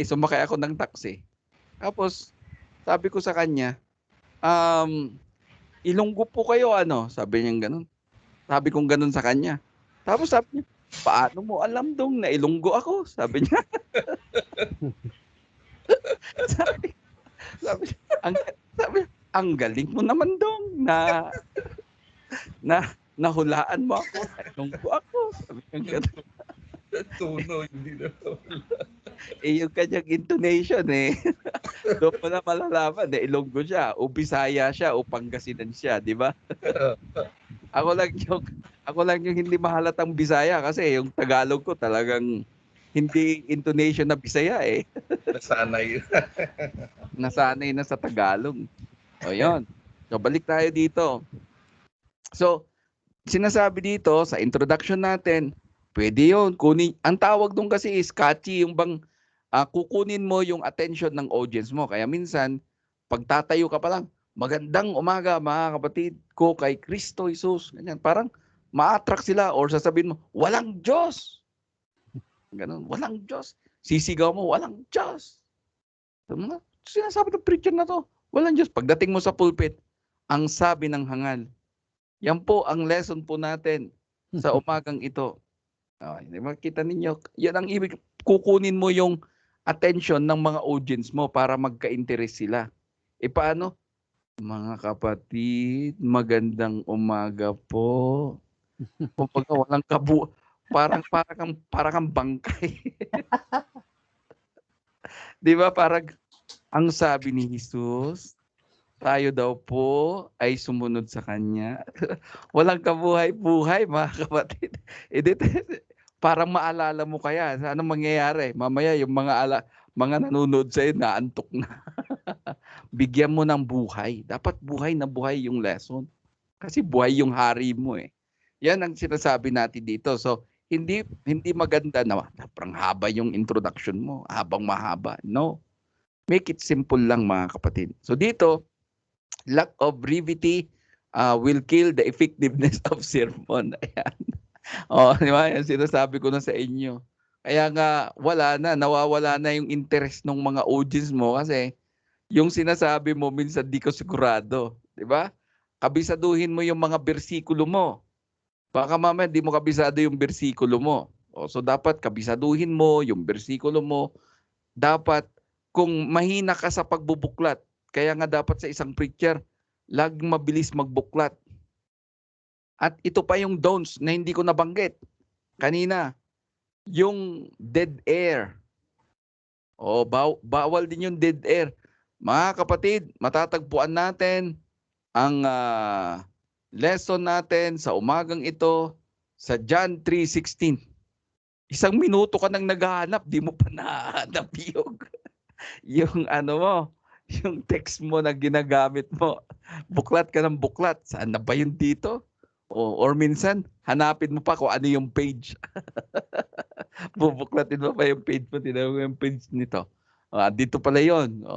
Sumakay ako ng taxi. Tapos, sabi ko sa kanya, Ilonggo po kayo, ano? Sabi niya ganun. Sabi kong ganun sa kanya. Tapos sabi niya, paano mo alam dong na Ilonggo ako? Sabi niya. sabi ang galing mo naman dong na nahulaan mo ako. Ilonggo ako. Sabi niya ganun. Tuno, hindi na. Yung kanyang intonation eh. Doon mo na malalaman na Ilonggo siya, o Bisaya siya, o Pangasinan siya, di ba? Ako lang yung hindi mahalatang Bisaya kasi yung Tagalog ko talagang hindi intonation na Bisaya eh. Nasanay. Nasanay na sa Tagalog. O yun. So balik tayo dito. So, sinasabi dito sa introduction natin, pwede yun. Ang tawag doon kasi is catchy, yung bang kukunin mo yung attention ng audience mo. Kaya minsan, pagtatayo ka pa lang, magandang umaga mga kapatid ko kay Kristo Jesus. Ganyan. Parang ma-attract sila or sasabihin mo, walang Diyos. Ganun, walang Diyos. Sisigaw mo, walang Diyos. Sinasabi ng preacher na to, walang Diyos. Pagdating mo sa pulpit, ang sabi ng hangal. Yan po ang lesson po natin sa umagang ito. Makita ninyo, yan ang ibig, kukunin mo yung attention ng mga audience mo para magka-interest sila. Paano? Mga kapatid, magandang umaga po. Kumbaga walang parang kang bangkay. Di ba? Parang ang sabi ni Jesus, tayo daw po ay sumunod sa Kanya. Walang kabuhay-buhay, mga kapatid. Parang maalala mo kaya, ano mangyayari? Mamaya yung mga nanonood sa'yo, naantok na. Bigyan mo ng buhay. Dapat buhay na buhay yung lesson. Kasi buhay yung hari mo eh. Yan ang sinasabi natin dito. So, hindi maganda na parang haba yung introduction mo, habang mahaba. No. Make it simple lang, mga kapatid. So dito, lack of brevity will kill the effectiveness of sermon. Ayan. Di ba? Yan sinasabi ko na sa inyo. Kaya nga nawawala na yung interest ng mga audience mo kasi yung sinasabi mo minsan di ko sigurado, 'di ba? Kabisaduhin mo yung mga bersikulo mo. Baka mamaya di mo kabisado yung bersikulo mo. So dapat kabisaduhin mo yung bersikulo mo. Dapat kung mahina ka sa pagbubuklat, kaya nga dapat sa isang preacher, laging mabilis magbuklat. At ito pa yung don'ts na hindi ko nabanggit kanina. Yung dead air. Bawal din yung dead air. Mga kapatid, matatagpuan natin ang lesson natin sa umagang ito sa John 3:16. 1 minuto ka nang naghahanap, di mo pa nahanap yung yung text mo na ginagamit mo. Buklat ka ng buklat. Saan na ba yun dito? Or minsan, hanapin mo pa kung ano yung page. Bubuklatin mo pa yung page mo. Tinawag mo yung page nito. Dito pala yun.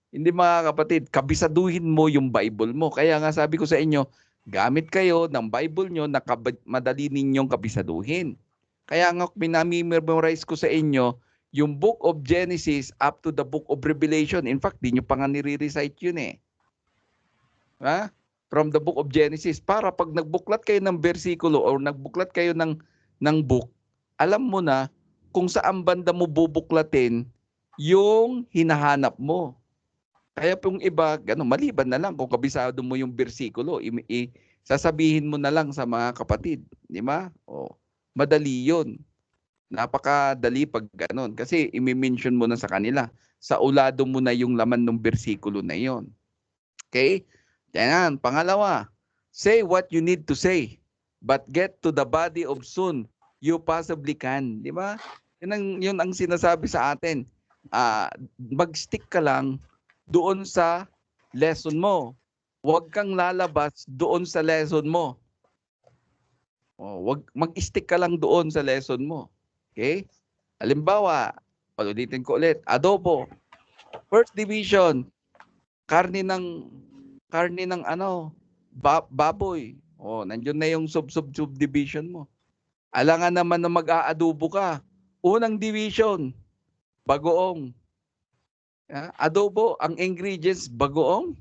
Hindi mga kapatid, kabisaduhin mo yung Bible mo. Kaya nga sabi ko sa inyo, gamit kayo ng Bible nyo na madali ninyong kabisaduhin. Kaya nga minamemorize ko sa inyo yung Book of Genesis up to the Book of Revelation. In fact, di nyo pa nga nire-recite yun eh. From the Book of Genesis. Para pag nagbuklat kayo ng bersikulo or nagbuklat kayo ng book, alam mo na kung saan banda mo bubuklatin yung hinahanap mo. Kaya pong iba, maliban na lang kung kabisado mo yung bersikulo, sasabihin mo na lang sa mga kapatid. Di ba? Madali yun. Napakadali pag ganon. Kasi imi-mention mo na sa kanila. Sa ulado mo na yung laman ng bersikulo na yon. Okay? Yan. Pangalawa, say what you need to say, but get to the body of soon you possibly can. Di ba? Yun ang sinasabi sa atin. Mag-stick ka lang doon sa lesson mo. Huwag kang lalabas doon sa lesson mo. Mag-stick ka lang doon sa lesson mo. Okay? Halimbawa, ulitin ko ulit, adobo. First division, karne ng baboy. Nandiyon na yung subdivision mo. Alangan naman na mag-aadobo ka. Unang division, bagoong. Adobo, ang ingredients, bagoong.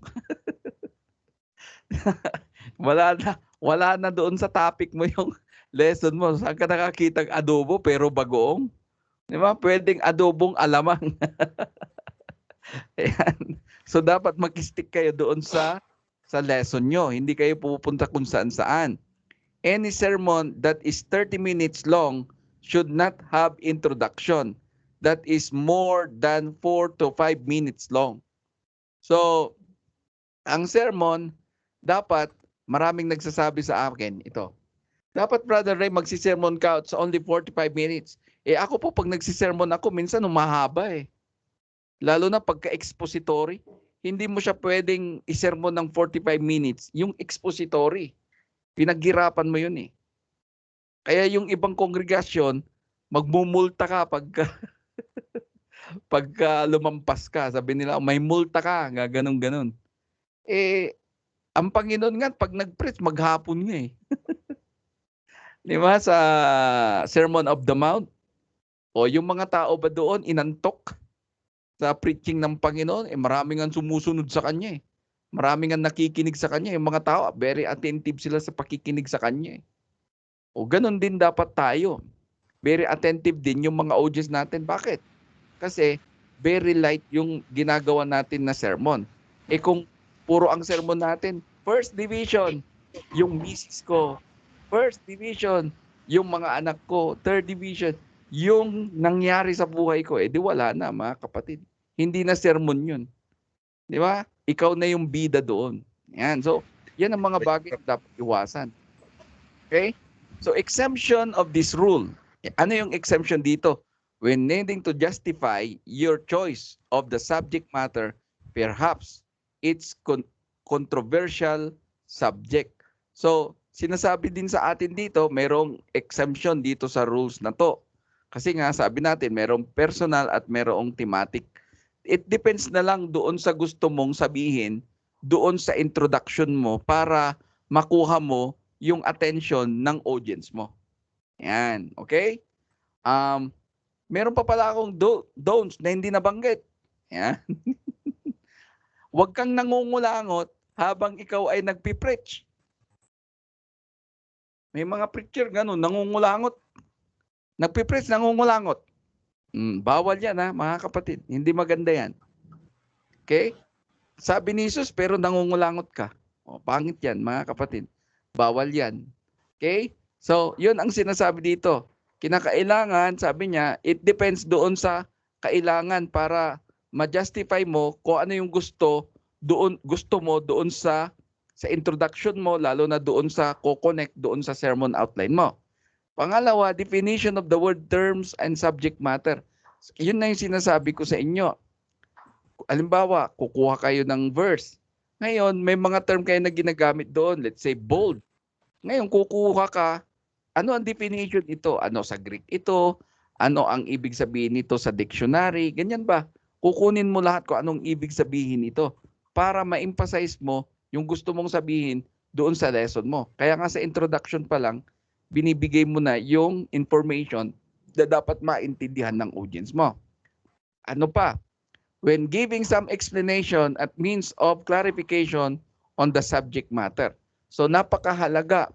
Wala na doon sa topic mo yung lesson mo. Saan ka nakakitang adobo pero bagoong? Di ba? Pwedeng adobong alamang. Ayan. So dapat mag-stick kayo doon sa lesson nyo. Hindi kayo pupunta kung saan-saan. Any sermon that is 30 minutes long should not have introduction that is more than 4 to 5 minutes long. So, ang sermon, dapat, maraming nagsasabi sa akin, ito. Dapat, Brother Ray, magsisermon ka sa only 45 minutes. Ako po, pag nagsisermon ako, minsan umahaba eh. Lalo na pagka-expository. Hindi mo siya pwedeng isermon ng 45 minutes. Yung expository, pinaghirapan mo yun eh. Kaya yung ibang kongregasyon, magmumulta ka pagka lumampas ka. Sabi nila, may multa ka, ganon-ganon. Ang Panginoon nga, pag nag-preach, maghapon nga eh. Di ba sa Sermon of the Mount? Yung mga tao ba doon, inantok sa preaching ng Panginoon? Maraming ang sumusunod sa kanya eh. Maraming ang nakikinig sa kanya. Yung mga tao, very attentive sila sa pakikinig sa kanya eh. Ganon din dapat tayo. Very attentive din yung mga audience natin. Bakit? Kasi very light yung ginagawa natin na sermon. Kung puro ang sermon natin, first division, yung misis ko. First division, yung mga anak ko. Third division, yung nangyari sa buhay ko. Di wala na mga kapatid. Hindi na sermon yun. Di ba? Ikaw na yung bida doon. Yan. So, yan ang mga bagay na dapat iwasan. Okay? So, exemption of this rule. Ano yung exemption dito? When needing to justify your choice of the subject matter, perhaps it's controversial subject. So, sinasabi din sa atin dito, merong exemption dito sa rules na to. Kasi nga, sabi natin, merong personal at merong thematic. It depends na lang doon sa gusto mong sabihin, doon sa introduction mo para makuha mo yung attention ng audience mo. Yan, okay? Meron pa pala akong don'ts na hindi nabanggit. Yan. Huwag kang nangungulangot habang ikaw ay nagpipreach. May mga preacher ganun, nangungulangot. Nagpipreach, nangungulangot. Bawal yan ha, mga kapatid. Hindi maganda yan. Okay? Sabi ni Jesus, pero nangungulangot ka. O, pangit yan, mga kapatid. Bawal yan. Okay? So, yun ang sinasabi dito. Kinakailangan, sabi niya, it depends doon sa kailangan para ma-justify mo kung ano yung gusto mo doon sa introduction mo, lalo na doon sa co-connect doon sa sermon outline mo. Pangalawa, definition of the word, terms, and subject matter. Yun na yung sinasabi ko sa inyo. Halimbawa, kukuha kayo ng verse. Ngayon, may mga term kayo na ginagamit doon. Let's say bold. Ngayon, kukuha ka, ano ang definition ito? Ano sa Greek ito? Ano ang ibig sabihin nito sa dictionary? Ganyan ba? Kukunin mo lahat kung anong ibig sabihin ito para ma-emphasize mo yung gusto mong sabihin doon sa lesson mo. Kaya nga sa introduction pa lang, binibigay mo na yung information na dapat maintindihan ng audience mo. Ano pa? When giving some explanation at means of clarification on the subject matter. So napakahalaga.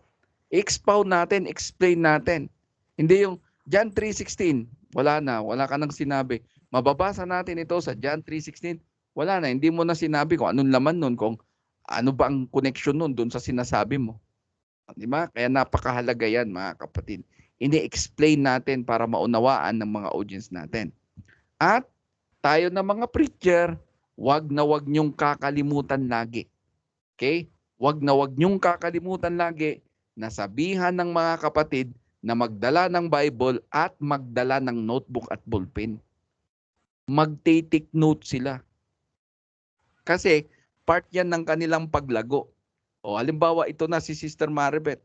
I-expound natin, explain natin. Hindi yung John 3:16, wala ka nang sinabi. Mababasa natin ito sa John 3:16, wala na, hindi mo na sinabi kung anong laman nun, kung ano ba ang connection nun doon sa sinasabi mo. Di ba? Kaya napakahalaga yan, mga kapatid. Ini-explain natin para maunawaan ng mga audience natin. At tayo na mga preacher, wag na wag niyong kakalimutan lagi. Okay? Wag na wag niyong kakalimutan lagi na sabihan ng mga kapatid na magdala ng Bible at magdala ng notebook at ballpen. Mag-take note sila. Kasi part yan ng kanilang paglago. O halimbawa, ito na si Sister Maribeth.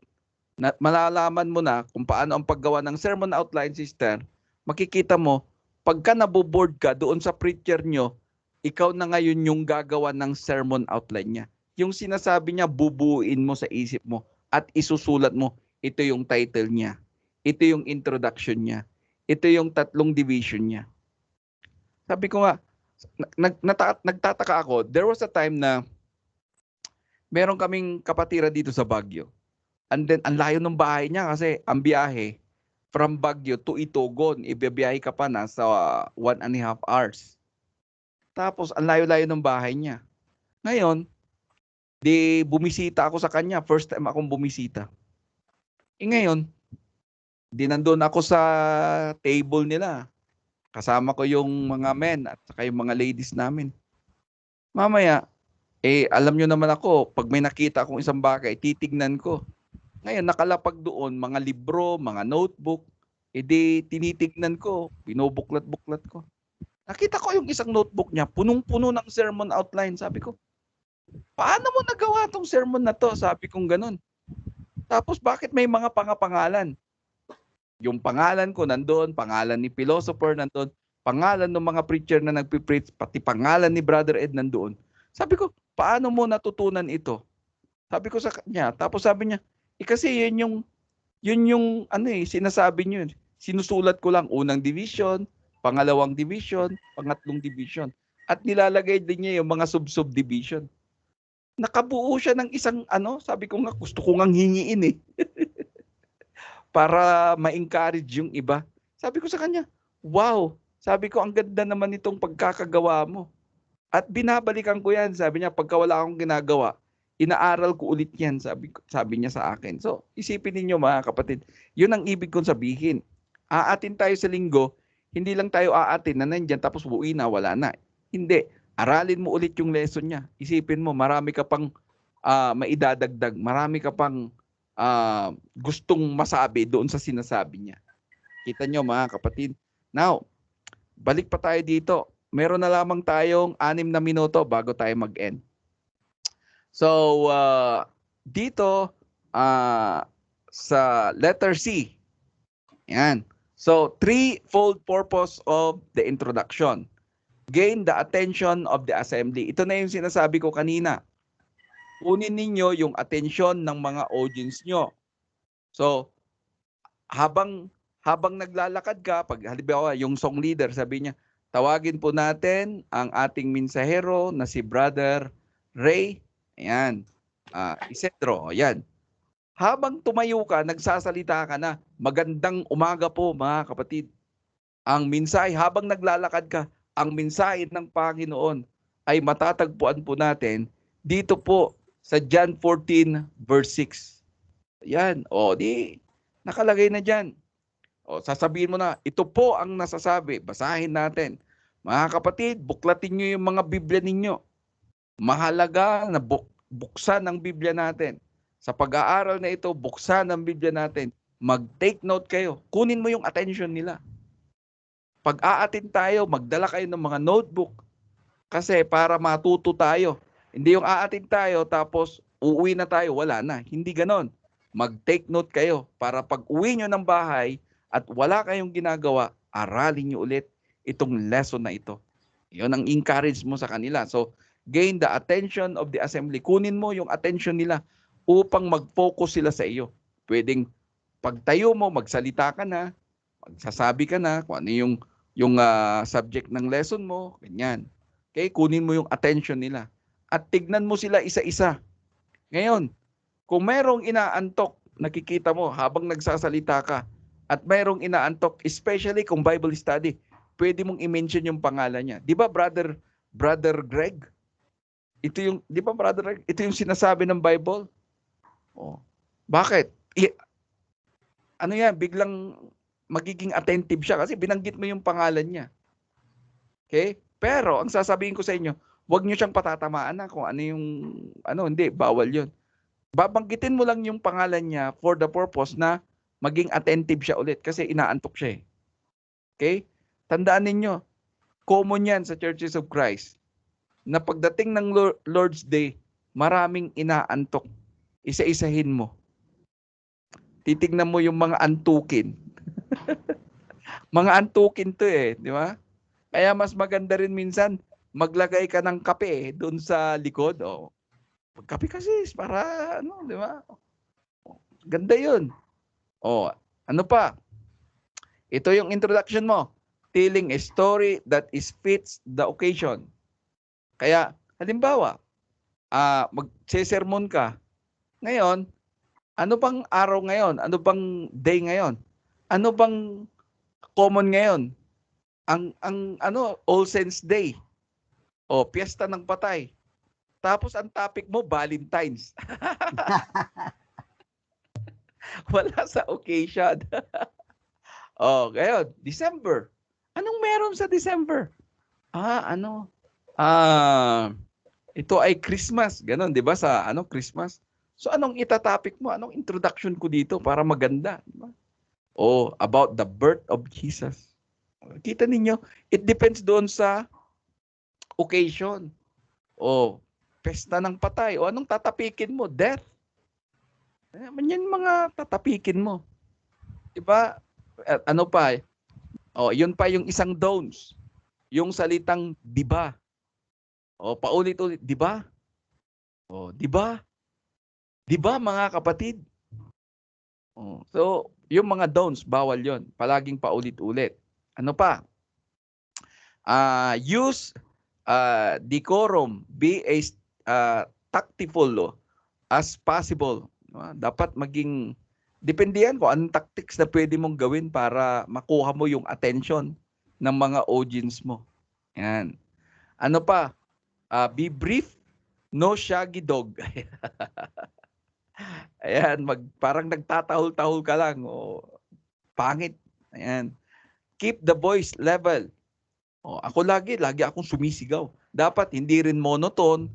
Malalaman mo na kung paano ang paggawa ng sermon outline, sister. Makikita mo, pagka naboboard ka doon sa preacher nyo, ikaw na ngayon yung gagawa ng sermon outline niya. Yung sinasabi niya, bubuuin mo sa isip mo at isusulat mo, ito yung title niya. Ito yung introduction niya. Ito yung 3 division niya. Sabi ko nga, nagtataka ako, there was a time na meron kaming kapatira dito sa Baguio. And then, ang layo ng bahay niya kasi ang biyahe from Baguio to Itogon, ibibiyahe ka pa na sa 1.5 hours. Tapos, ang layo-layo ng bahay niya. Ngayon, bumisita ako sa kanya. First time akong bumisita. Ngayon, nandun ako sa table nila. Kasama ko yung mga men at saka yung mga ladies namin. Mamaya, alam nyo naman ako, pag may nakita akong isang bagay, titignan ko. Ngayon, nakalapag doon, mga libro, mga notebook, tinitignan ko, binubuklat-buklat ko. Nakita ko yung isang notebook niya, punong-puno ng sermon outline. Sabi ko, paano mo nagawa tong sermon na to? Sabi kong ganun. Tapos bakit may mga pangapangalan? Yung pangalan ko nandun, pangalan ni philosopher nandun, pangalan ng mga preacher na nagpipreach, pati pangalan ni Brother Ed nandoon. Sabi ko, paano mo natutunan ito? Sabi ko sa kanya, tapos sabi niya, kasi yun yung sinasabi niyo. Sinusulat ko lang unang division, pangalawang division, pangatlong division. At nilalagay din niya yung mga sub-division. Nakabuo siya ng isang sabi ko nga, gusto ko ngang hingiin para ma-encourage yung iba. Sabi ko sa kanya, wow, sabi ko, ang ganda naman itong pagkakagawa mo. At binabalikan ko yan, sabi niya, pagka wala akong ginagawa, inaaral ko ulit yan, sabi niya sa akin. So, isipin ninyo mga kapatid, yun ang ibig kong sabihin. Aatin tayo sa linggo, hindi lang tayo aatin na nandyan, tapos buuin na, wala na. Hindi, aralin mo ulit yung lesson niya. Isipin mo, marami ka pang maidadagdag, marami ka pang gustong masabi doon sa sinasabi niya. Kita nyo mga kapatid. Now, balik pa tayo dito. Meron na lamang tayong 6 na minuto bago tayo mag-end. So, dito sa letter C. Yan. So, threefold purpose of the introduction. Gain the attention of the assembly. Ito na yung sinasabi ko kanina. Kunin ninyo yung atensyon ng mga audience nyo. So, habang habang naglalakad ka, pag halimbawa yung song leader, sabi niya, tawagin po natin ang ating mensahero na si Brother Ray. Ayan. Isidro. Ayan. Habang tumayo ka, nagsasalita ka na, magandang umaga po mga kapatid. Ang mensahe, habang naglalakad ka, ang mensahe ng Panginoon ay matatagpuan po natin dito po sa John 14 verse 6. Ayan. O, di, nakalagay na dyan. O, sasabihin mo na, ito po ang nasasabi. Basahin natin. Mga kapatid, buklatin nyo yung mga Biblia ninyo. Mahalaga na buksan ang Biblia natin. Sa pag-aaral na ito, buksan ang Biblia natin. Mag-take note kayo. Kunin mo yung attention nila. Pag aatin tayo, magdala kayo ng mga notebook. Kasi para matuto tayo. Hindi yung aatin tayo, tapos uuwi na tayo, wala na. Hindi ganon. Mag-take note kayo para pag uwi nyo ng bahay at wala kayong ginagawa, aralin nyo ulit itong lesson na ito. Yun ang encourage mo sa kanila. So, gain the attention of the assembly. Kunin mo yung attention nila upang mag-focus sila sa iyo. Pwedeng pagtayo mo, magsalita ka na, magsasabi ka na kung ano yung subject ng lesson mo, ganyan. Okay, kunin mo yung attention nila. At tignan mo sila isa-isa. Ngayon, kung merong inaantok, nakikita mo habang nagsasalita ka, at merong inaantok, especially kung Bible study, pwede mong i-mention yung pangalan niya. Di ba, Brother Greg? Ito yung, di ba, Brother Greg? Ito yung sinasabi ng Bible. Oh. Bakit? Ano yan? Biglang magiging attentive siya kasi binanggit mo yung pangalan niya. Okay? Pero, ang sasabihin ko sa inyo, huwag niyo siyang patatamaan na kung ano yung, hindi, bawal yun. Babanggitin mo lang yung pangalan niya for the purpose na maging attentive siya ulit kasi inaantok siya eh. Okay? Tandaan ninyo, common yan sa Churches of Christ na pagdating ng Lord's Day, maraming inaantok. Isa-isahin mo. Titignan mo yung mga antukin. Mga antukin to eh, di ba? Kaya mas maganda rin minsan maglagay ka ng kape doon sa likod. Oh. Kape kasi para di ba? Ganda 'yun. Oh, ano pa? Ito yung introduction mo. Telling a story that is fits the occasion. Kaya halimbawa, magse-sermon ka. Ngayon, ano bang araw ngayon? Ano bang day ngayon? Ano bang common ngayon? Ang All Saints Day. O piyesta ng patay. Tapos ang topic mo Valentine's. Wala sa occasion. Ngayon, December. Anong meron sa December? Ito ay Christmas. Ganon, 'di ba sa Christmas? So anong itatopic mo? Anong introduction ko dito para maganda, 'di ba? About the birth of Jesus. Kita ninyo, it depends doon sa occasion. Pesta ng patay. Anong tatapikin mo? Death. Yan mga tatapikin mo. Diba? Ano pa? Yun pa yung isang don'ts. Yung salitang diba. Paulit-ulit. Diba? Diba? Diba mga kapatid? So, yung mga don'ts, bawal yon. Palaging paulit-ulit. Ano pa? Use decorum. Be as tactful as possible. Dapat maging, depende yan kung anong tactics na pwede mong gawin para makuha mo yung attention ng mga audience mo. Yan. Ano pa? Be brief, no shaggy dog. Ayan, parang nagtatahol-tahol ka lang. Pangit. Ayan. Keep the voice level. Ako lagi akong sumisigaw. Dapat hindi rin monotone.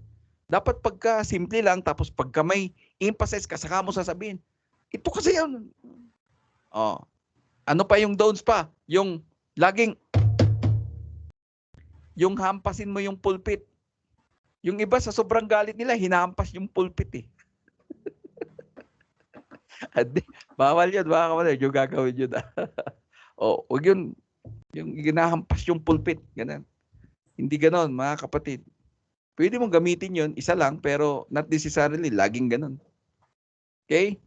Dapat pagka simple lang, tapos pagka may emphasis ka, saka mo sasabihin, ito kasi yan. Ano pa yung don'ts pa? Yung laging, yung hampasin mo yung pulpit. Yung iba sa sobrang galit nila, hinahampas yung pulpit eh. Bawal yun, baka wala yung gagawin yun. Huwag yun, yung ginahampas yung pulpit. Ganun. Hindi ganon, mga kapatid. Pwede mong gamitin yun, isa lang, pero not necessarily, laging ganon. Okay?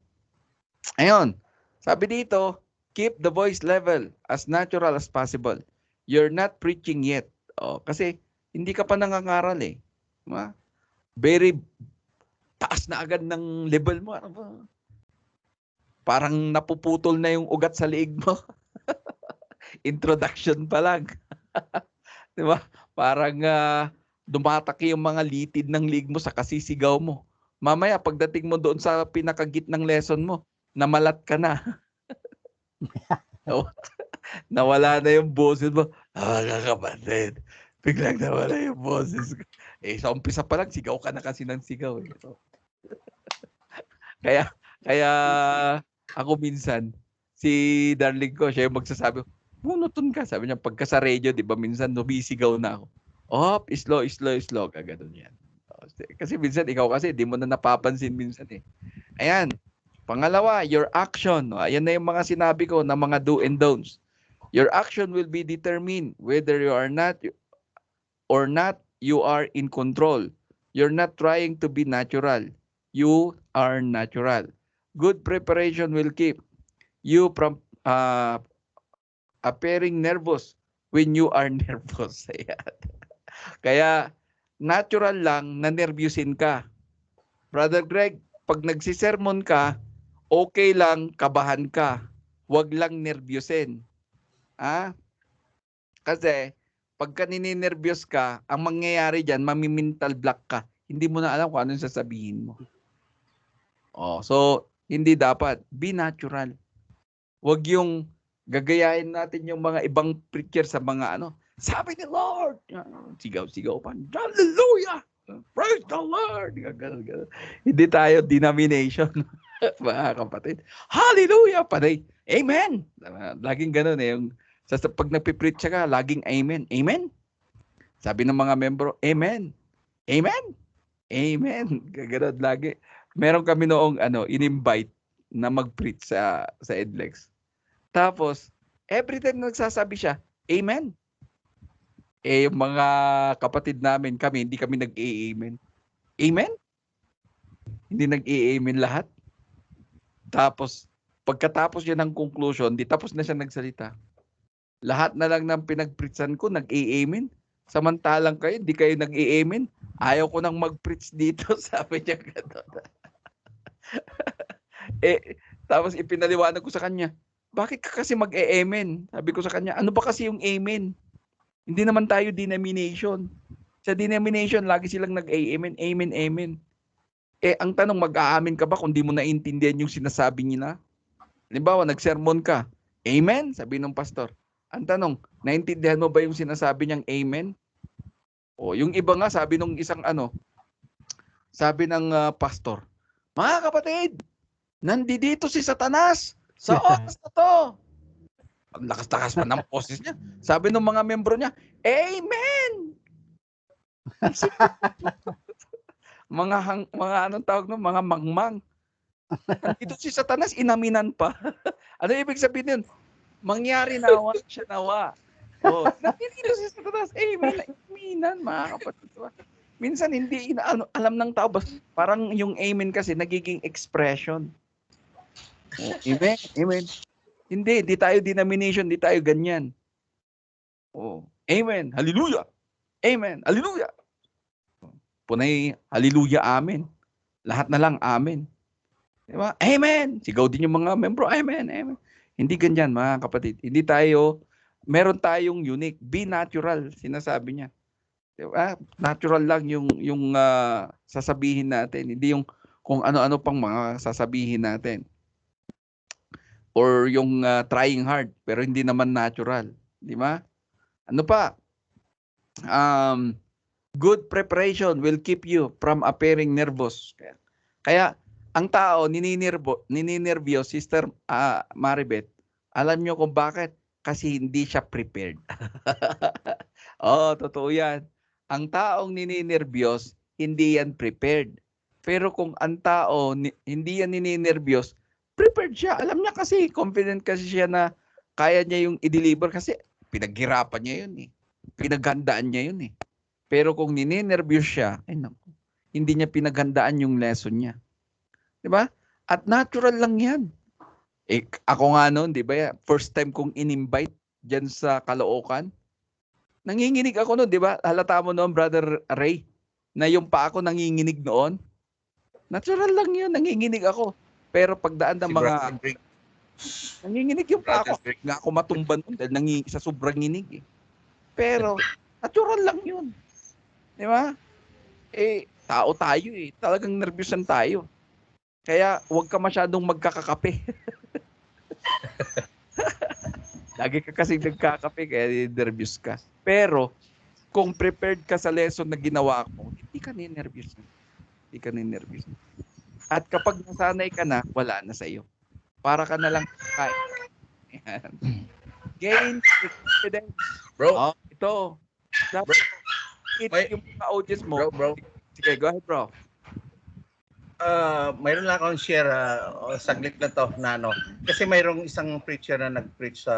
Ayun, sabi dito, Keep the voice level as natural as possible. You're not preaching yet. Kasi hindi ka pa nangangaral eh. Diba? Very taas na agad ng level mo. Ano ba? Parang napuputol na yung ugat sa liig mo. Introduction pa lang. Diba? Parang dumataki yung mga litid ng liig mo sa kasisigaw mo. Mamaya, pagdating mo doon sa pinakagitnang lesson mo, namalat ka na. Nawala na yung boses mo. Kapatid. Biglang nawala yung boses ko. Sa umpisa pa lang, sigaw ka na kasi ng sigaw. Kaya ako minsan, si darling ko, siya yung magsasabi, monoton ka. Sabi niya, pagka sa radio, di ba, minsan numisigaw na ako. Slow. Kaganon yan. Kasi minsan, ikaw kasi, di mo na napapansin minsan eh. Ayan. Pangalawa, your action. Ayan na yung mga sinabi ko na mga do and don'ts. Your action will be determined whether you are not or not, you are in control. You're not trying to be natural. You are natural. Good preparation will keep you from appearing nervous when you are nervous. Kaya natural lang na nervyusin ka. Brother Greg, pag nagsisermon ka, okay lang kabahan ka. Huwag lang nervyusin. Kasi pagka nininervyos ka, ang mangyayari dyan, mamimental block ka. Hindi mo na alam kung anong sasabihin mo. So, hindi dapat. Be natural. Huwag yung gagayahin natin yung mga ibang preacher sa mga sabi ni Lord. Sigaw-sigaw pa. Hallelujah! Praise the Lord! Ganun. Hindi tayo denomination. Mga kapatid. Hallelujah! Panay. Amen! Laging ganun eh. Pag nagpipreach ka, laging amen. Amen? Sabi ng mga membro, amen. Amen? Amen. Ganun lagi. Meron kami noong in-invite na mag-preach sa EDLEX. Tapos, every time nagsasabi siya, amen. Yung mga kapatid namin, hindi kami nag-amen. Amen? Hindi nag-amen lahat. Tapos, pagkatapos niya ng conclusion, tapos na siya nagsalita. Lahat na lang ng pinag-preachan ko, nag-amen. Samantalang kayo, hindi kayo nag-amen. Ayaw ko nang mag-preach dito, sabi niya gano'n. Tapos ipinaliwanag ko sa kanya, bakit ka kasi mag-amen? Sabi ko sa kanya, ano ba kasi yung amen? Hindi naman tayo denomination. Sa denomination, lagi silang nag-amen, amen, amen. Ang tanong, mag-aamin ka ba kung di mo naiintindihan yung sinasabi nila? Halimbawa, nag-sermon ka, amen? Sabi ng pastor. Ang tanong, naintindihan mo ba yung sinasabi niyang amen? Yung iba nga, sabi nung isang sabi ng pastor, mga kapatid, nandito si Satanas sa oras na to. Ang lakas-lakas pa ng boses niya. Sabi ng mga membro niya, amen! mga anong tawag no? Mga mangmang. Nandito si Satanas, inaminan pa. Ano ibig sabihin yun? Mangyari nawa, siya nawa. Nandito si Satanas, amen. Aminan, mga kapatid. Minsan hindi alam ng tao. Parang yung amen kasi nagiging expression. Amen, amen. Hindi tayo denomination, hindi tayo ganyan. Amen, hallelujah. Amen, hallelujah. Punay, hallelujah, amen. Lahat na lang, amen. Diba? Amen. Sigaw din yung mga membro, amen, amen. Hindi ganyan, mga kapatid. Hindi tayo, meron tayong unique. Be natural, sinasabi niya. Diba? Natural lang yung sasabihin natin. Hindi yung kung ano-ano pang mga sasabihin natin. Or yung trying hard, pero hindi naman natural. Di ba? Ano pa? Good preparation will keep you from appearing nervous. Kaya ang tao, nininervyo, Sister Maribeth, alam nyo kung bakit? Kasi hindi siya prepared. Totoo yan. Ang taong nininervyos, hindi yan prepared. Pero kung ang tao, hindi yan nininervyos, prepared siya. Alam niya kasi, confident kasi siya na kaya niya yung i-deliver kasi pinaghirapan niya yun eh. Pinaghandaan niya yun eh. Pero kung nininervyos siya, hindi niya pinaghandaan yung lesson niya. Diba? At natural lang yan. Ako nga noon, di ba? First time kong in-invite dyan sa Caloocan. Nanginginig ako noon, di ba? Halata mo noon, Brother Ray, na yung pa ako nanginginig noon. Natural lang yun, nanginginig ako. Pero pagdaan ng mga... nanginginig yung pa ako. Nga ako matumban noon dahil sa sobrang nginig. Pero, natural lang yun. Di ba? Tao tayo eh. Talagang nervyusan tayo. Kaya, huwag ka masyadong magkakakape. Lagi ka kasi nagkakape, kaya nervous ka. Pero, kung prepared ka sa lesson na ginawa ko, hindi ka ni-nervous. Hindi ka ni-nervous. At kapag nasanay ka na, wala na sa'yo. Para ka na lang kain. Gain confidence. Bro. Ito. Dapat yung mga audience mo. Bro. Sige, go ahead, bro. Mayroon lang akong share, saglit na to na ano. Kasi mayroong isang preacher na nag-preach sa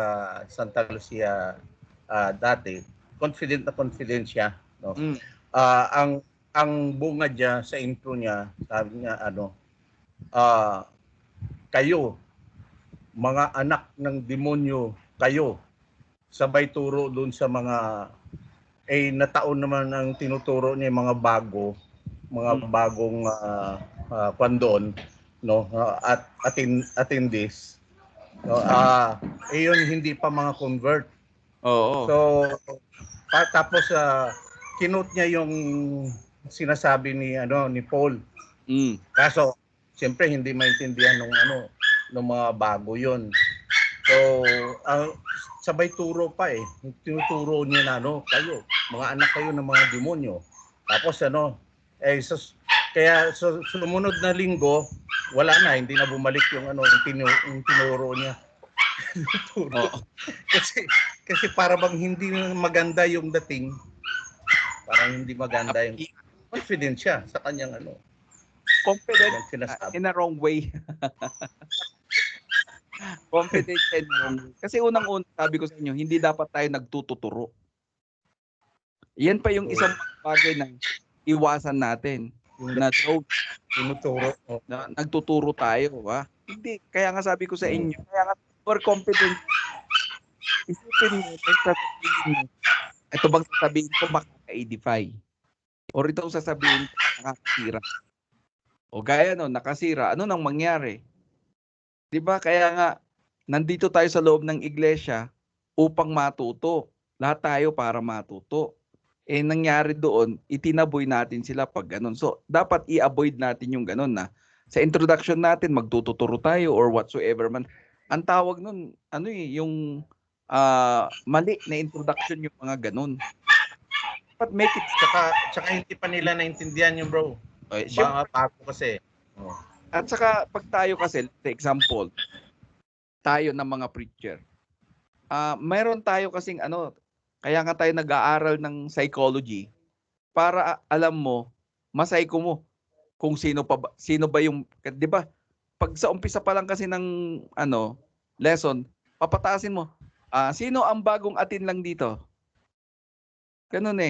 Santa Lucia dati. Confident siya. No? Ang bunga niya sa intro niya, sabi niya kayo, mga anak ng demonyo, kayo, sabay turo doon sa mga nataon naman ang tinuturo niya mga bagong kwandoon, no, at attendees, no, yun hindi pa mga convert. Oo. So tapos kinut niya yung sinasabi ni Paul. Kaso siyempre hindi maintindihan ng mga bago yon. So sabay turo pa tinuturo niya na kayo, mga anak kayo ng mga demonyo. Tapos kaya sumunod na linggo, wala na, hindi na bumalik yung tinuro niya. kasi para bang hindi maganda yung dating. Parang hindi maganda yung confident siya sa kanyang confident in a wrong way. Confident in a wrong way. Kasi unang-una sabi ko sa inyo, hindi dapat tayo nagtututuro. Yan pa yung isang bagay na iwasan natin. Na tinuturo. Nagtuturo tayo, ha? Hindi. Kaya nga sabi ko sa inyo, for confident, isipin mo, ito bang sasabihin ko makaka-edify? Or itong sasabihin ko nakakasira? O gaya nakasira, ano nang mangyari? Diba? Kaya nga, nandito tayo sa loob ng iglesia upang matuto. Lahat tayo para matuto. Nangyari doon, itinaboy natin sila pag ganun. So, dapat i-avoid natin yung ganun na sa introduction natin, magtuturo tayo or whatsoever man. Ang tawag nun, yung mali na introduction yung mga ganun. But make it... Tsaka hindi pa nila naintindihan yung bro. Baka pako kasi. At saka, pag tayo kasi, for example, tayo ng mga preacher, mayroon tayo kasing kaya nga tayo nag-aaral ng psychology para alam mo, masayko mo kung sino ba yung, 'di ba? Pag sa umpisa pa lang kasi ng lesson, papataasin mo. Sino ang bagong atin lang dito? Ganun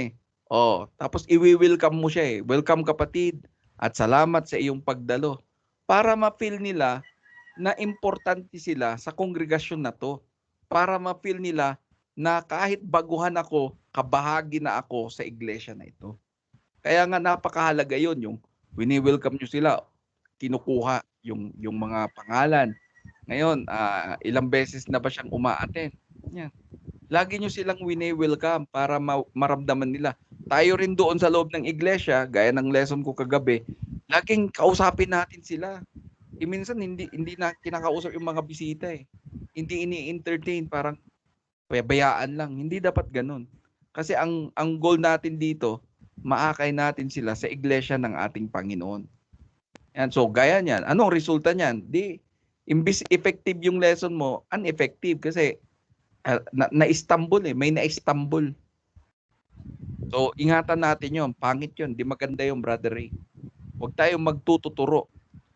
tapos i-welcome mo siya Welcome kapatid at salamat sa iyong pagdalo. Para ma-feel nila na importante sila sa kongregasyon na to. Para ma-feel nila na kahit baguhan ako, kabahagi na ako sa iglesia na ito. Kaya nga napakahalaga yun, yung wini-welcome nyo sila, kinukuha yung mga pangalan. Ngayon, ilang beses na ba siyang umaattend? Yan. Lagi nyo silang wini-welcome para maramdaman nila. Tayo rin doon sa loob ng iglesia, gaya ng lesson ko kagabi, laging kausapin natin sila. Minsan hindi na kinakausap yung mga bisita Hindi ini-entertain, parang bayaan lang. Hindi dapat ganun. Kasi ang goal natin dito, maakay natin sila sa iglesia ng ating Panginoon. Yan. So, gaya niyan. Anong resulta niyan? Imbis effective yung lesson mo, ineffective kasi na-Istanbul may na-Istanbul. So, ingatan natin yun. Pangit yun. Di maganda yung Brother Ray. Huwag tayong magtuturo.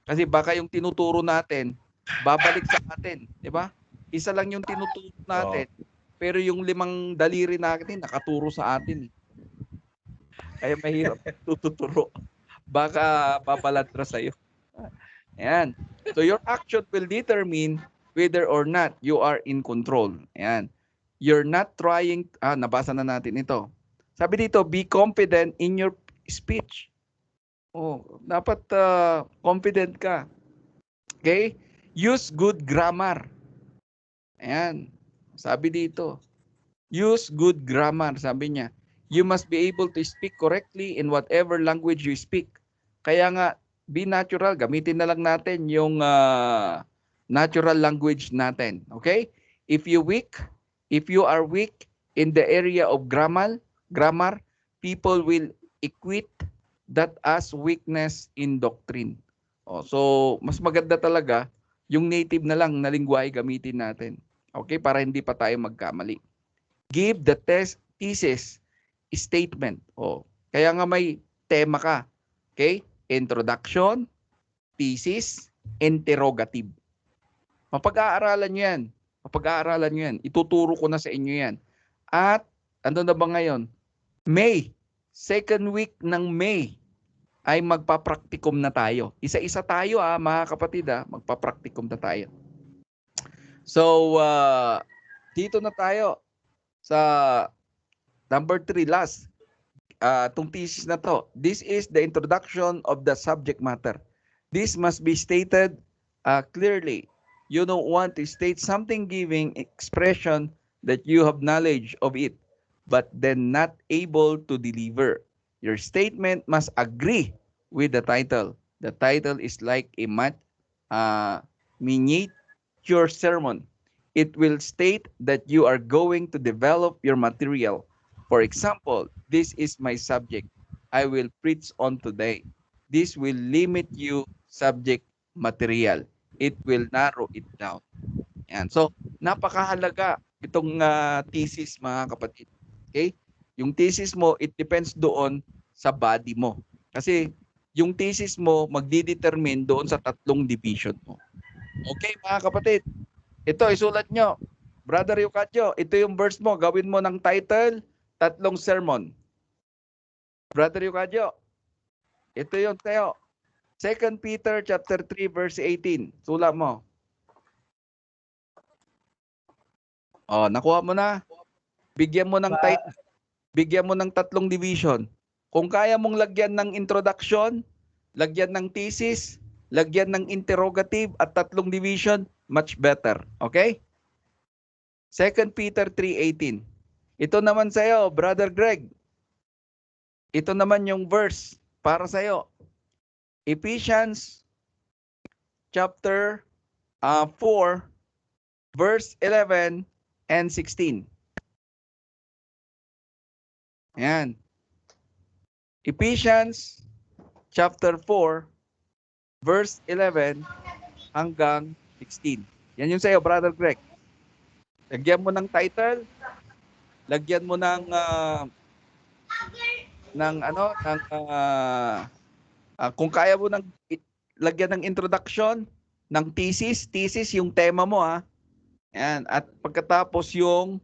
Kasi baka yung tinuturo natin, babalik sa atin. Di ba? Isa lang yung tinuturo natin. Pero yung 5 daliri natin nakaturo sa atin. Kaya mahirap tuturo. Baka papaladra sa'yo. Ayan. So your action will whether or not you are in control. Ayan. You're not trying, nabasa na natin ito. Sabi dito, be confident in your speech. Dapat confident ka. Okay? Use good grammar. Ayan. Sabi dito, use good grammar. Sabi niya, you must be able to speak correctly in whatever language you speak. Kaya nga, be natural. Gamitin na lang natin yung natural language natin. Okay? If you are weak in the area of grammar, people will equate that as weakness in doctrine. So, mas maganda talaga yung native na lang na lingwahe gamitin natin. Okay? Para hindi pa tayo magkamali. Give the thesis statement. Kaya nga may tema ka. Okay? Introduction, thesis, interrogative. Mapag-aaralan nyo yan. Mapag-aaralan nyo yan. Ituturo ko na sa inyo yan. At, ano na ba ngayon? May. Second week ng May ay magpa-practicum na tayo. Isa-isa tayo mga kapatid magpa-practicum na tayo. So, dito na tayo sa number 3, last. Itong thesis na to. This is the introduction of the subject matter. This must be stated clearly. You don't want to state something giving expression that you have knowledge of it, but then not able to deliver. Your statement must agree with the title. The title is like a miniature sermon. It will state that you are going to develop your material. For example, this is my subject. I will preach on today. This will limit you subject material. It will narrow it down. Yan. So, napakahalaga itong thesis, mga kapatid. Okay? Yung thesis mo, it depends doon sa body mo. Kasi yung thesis mo magdidetermine doon sa 3 division mo. Okay, mga kapatid. Ito, isulat nyo. Brother Eucadio, ito yung verse mo. Gawin mo ng title, 3 sermon. Brother Eucadio, ito yung tayo. 2 Peter chapter 3 verse 18. Sulat mo. Nakuha mo na. Bigyan mo ng title. Bigyan mo ng 3 division. Kung kaya mong lagyan ng introduction, lagyan ng thesis, lagyan ng interrogative at 3 division, much better. Okay? 2 Peter 3:18. Ito naman sa'yo, Brother Greg. Ito naman yung verse para sa'yo. Ephesians chapter 4 verse 11 and 16. Ayan. Ephesians chapter 4 verse 11 hanggang 16. Yan yung sa'yo, Brother Greg. Lagyan mo ng title, lagyan mo ng kung kaya mo ng lagyan ng introduction, ng thesis yung tema mo Yan. At pagkatapos yung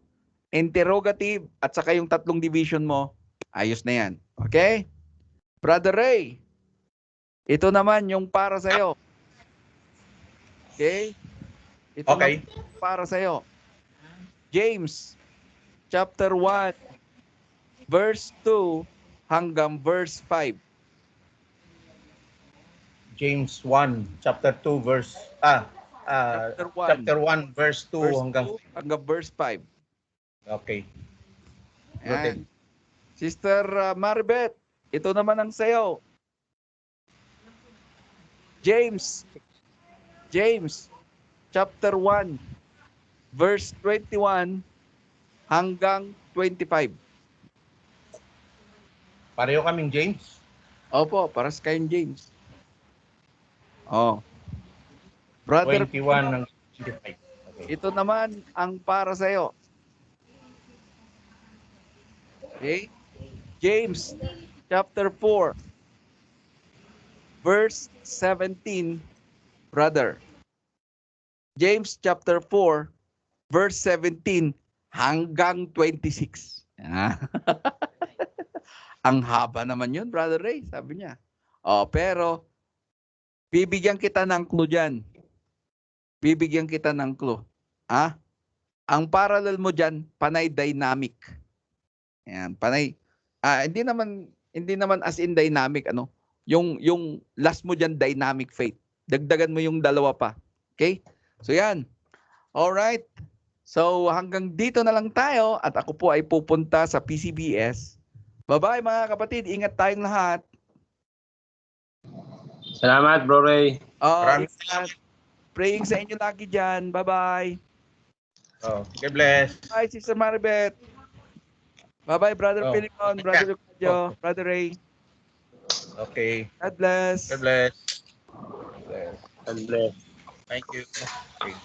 interrogative at saka yung 3 division mo, ayos na yan. Okay? Brother Ray, ito naman yung para sa'yo. Okay? Ito Okay. para sa'yo. James chapter 1 verse 2 hanggang verse 5. James 1 chapter 2 verse chapter 1 verse 2 verse hanggang 2 hanggang verse 5. Okay. Ayan. Sister Maribeth, ito naman ang sayo. James chapter 1 verse 21 hanggang 25. Pareho kaming James. Opo, para sa kayong James. Brother 21 ng 25. Okay. ito naman ang para sa'yo. Okay? James chapter 4 verse 17, brother. James chapter 4 verse 17 hanggang 26. Ang haba naman yun, Brother Ray, sabi niya. Pero bibigyan kita ng clue dyan. Bibigyan kita ng clue. Ang parallel mo dyan, panay dynamic. Ayan, panay. Hindi naman as in dynamic, ano. Yung last mo dyan, dynamic faith. Dagdagan mo yung dalawa pa. Okay? So yan. Alright. So hanggang dito na lang tayo at ako po ay pupunta sa PCBS. Bye-bye mga kapatid. Ingat tayong lahat. Salamat, Bro Ray. Maraming Ingat. Praying sa inyo lagi dyan. Bye-bye. God bless. Bye, Sister Maribeth. Bye-bye, Brother Philemon, Brother Lucadio, Brother Ray. Okay. God bless. God bless. God bless. Thank you. Okay.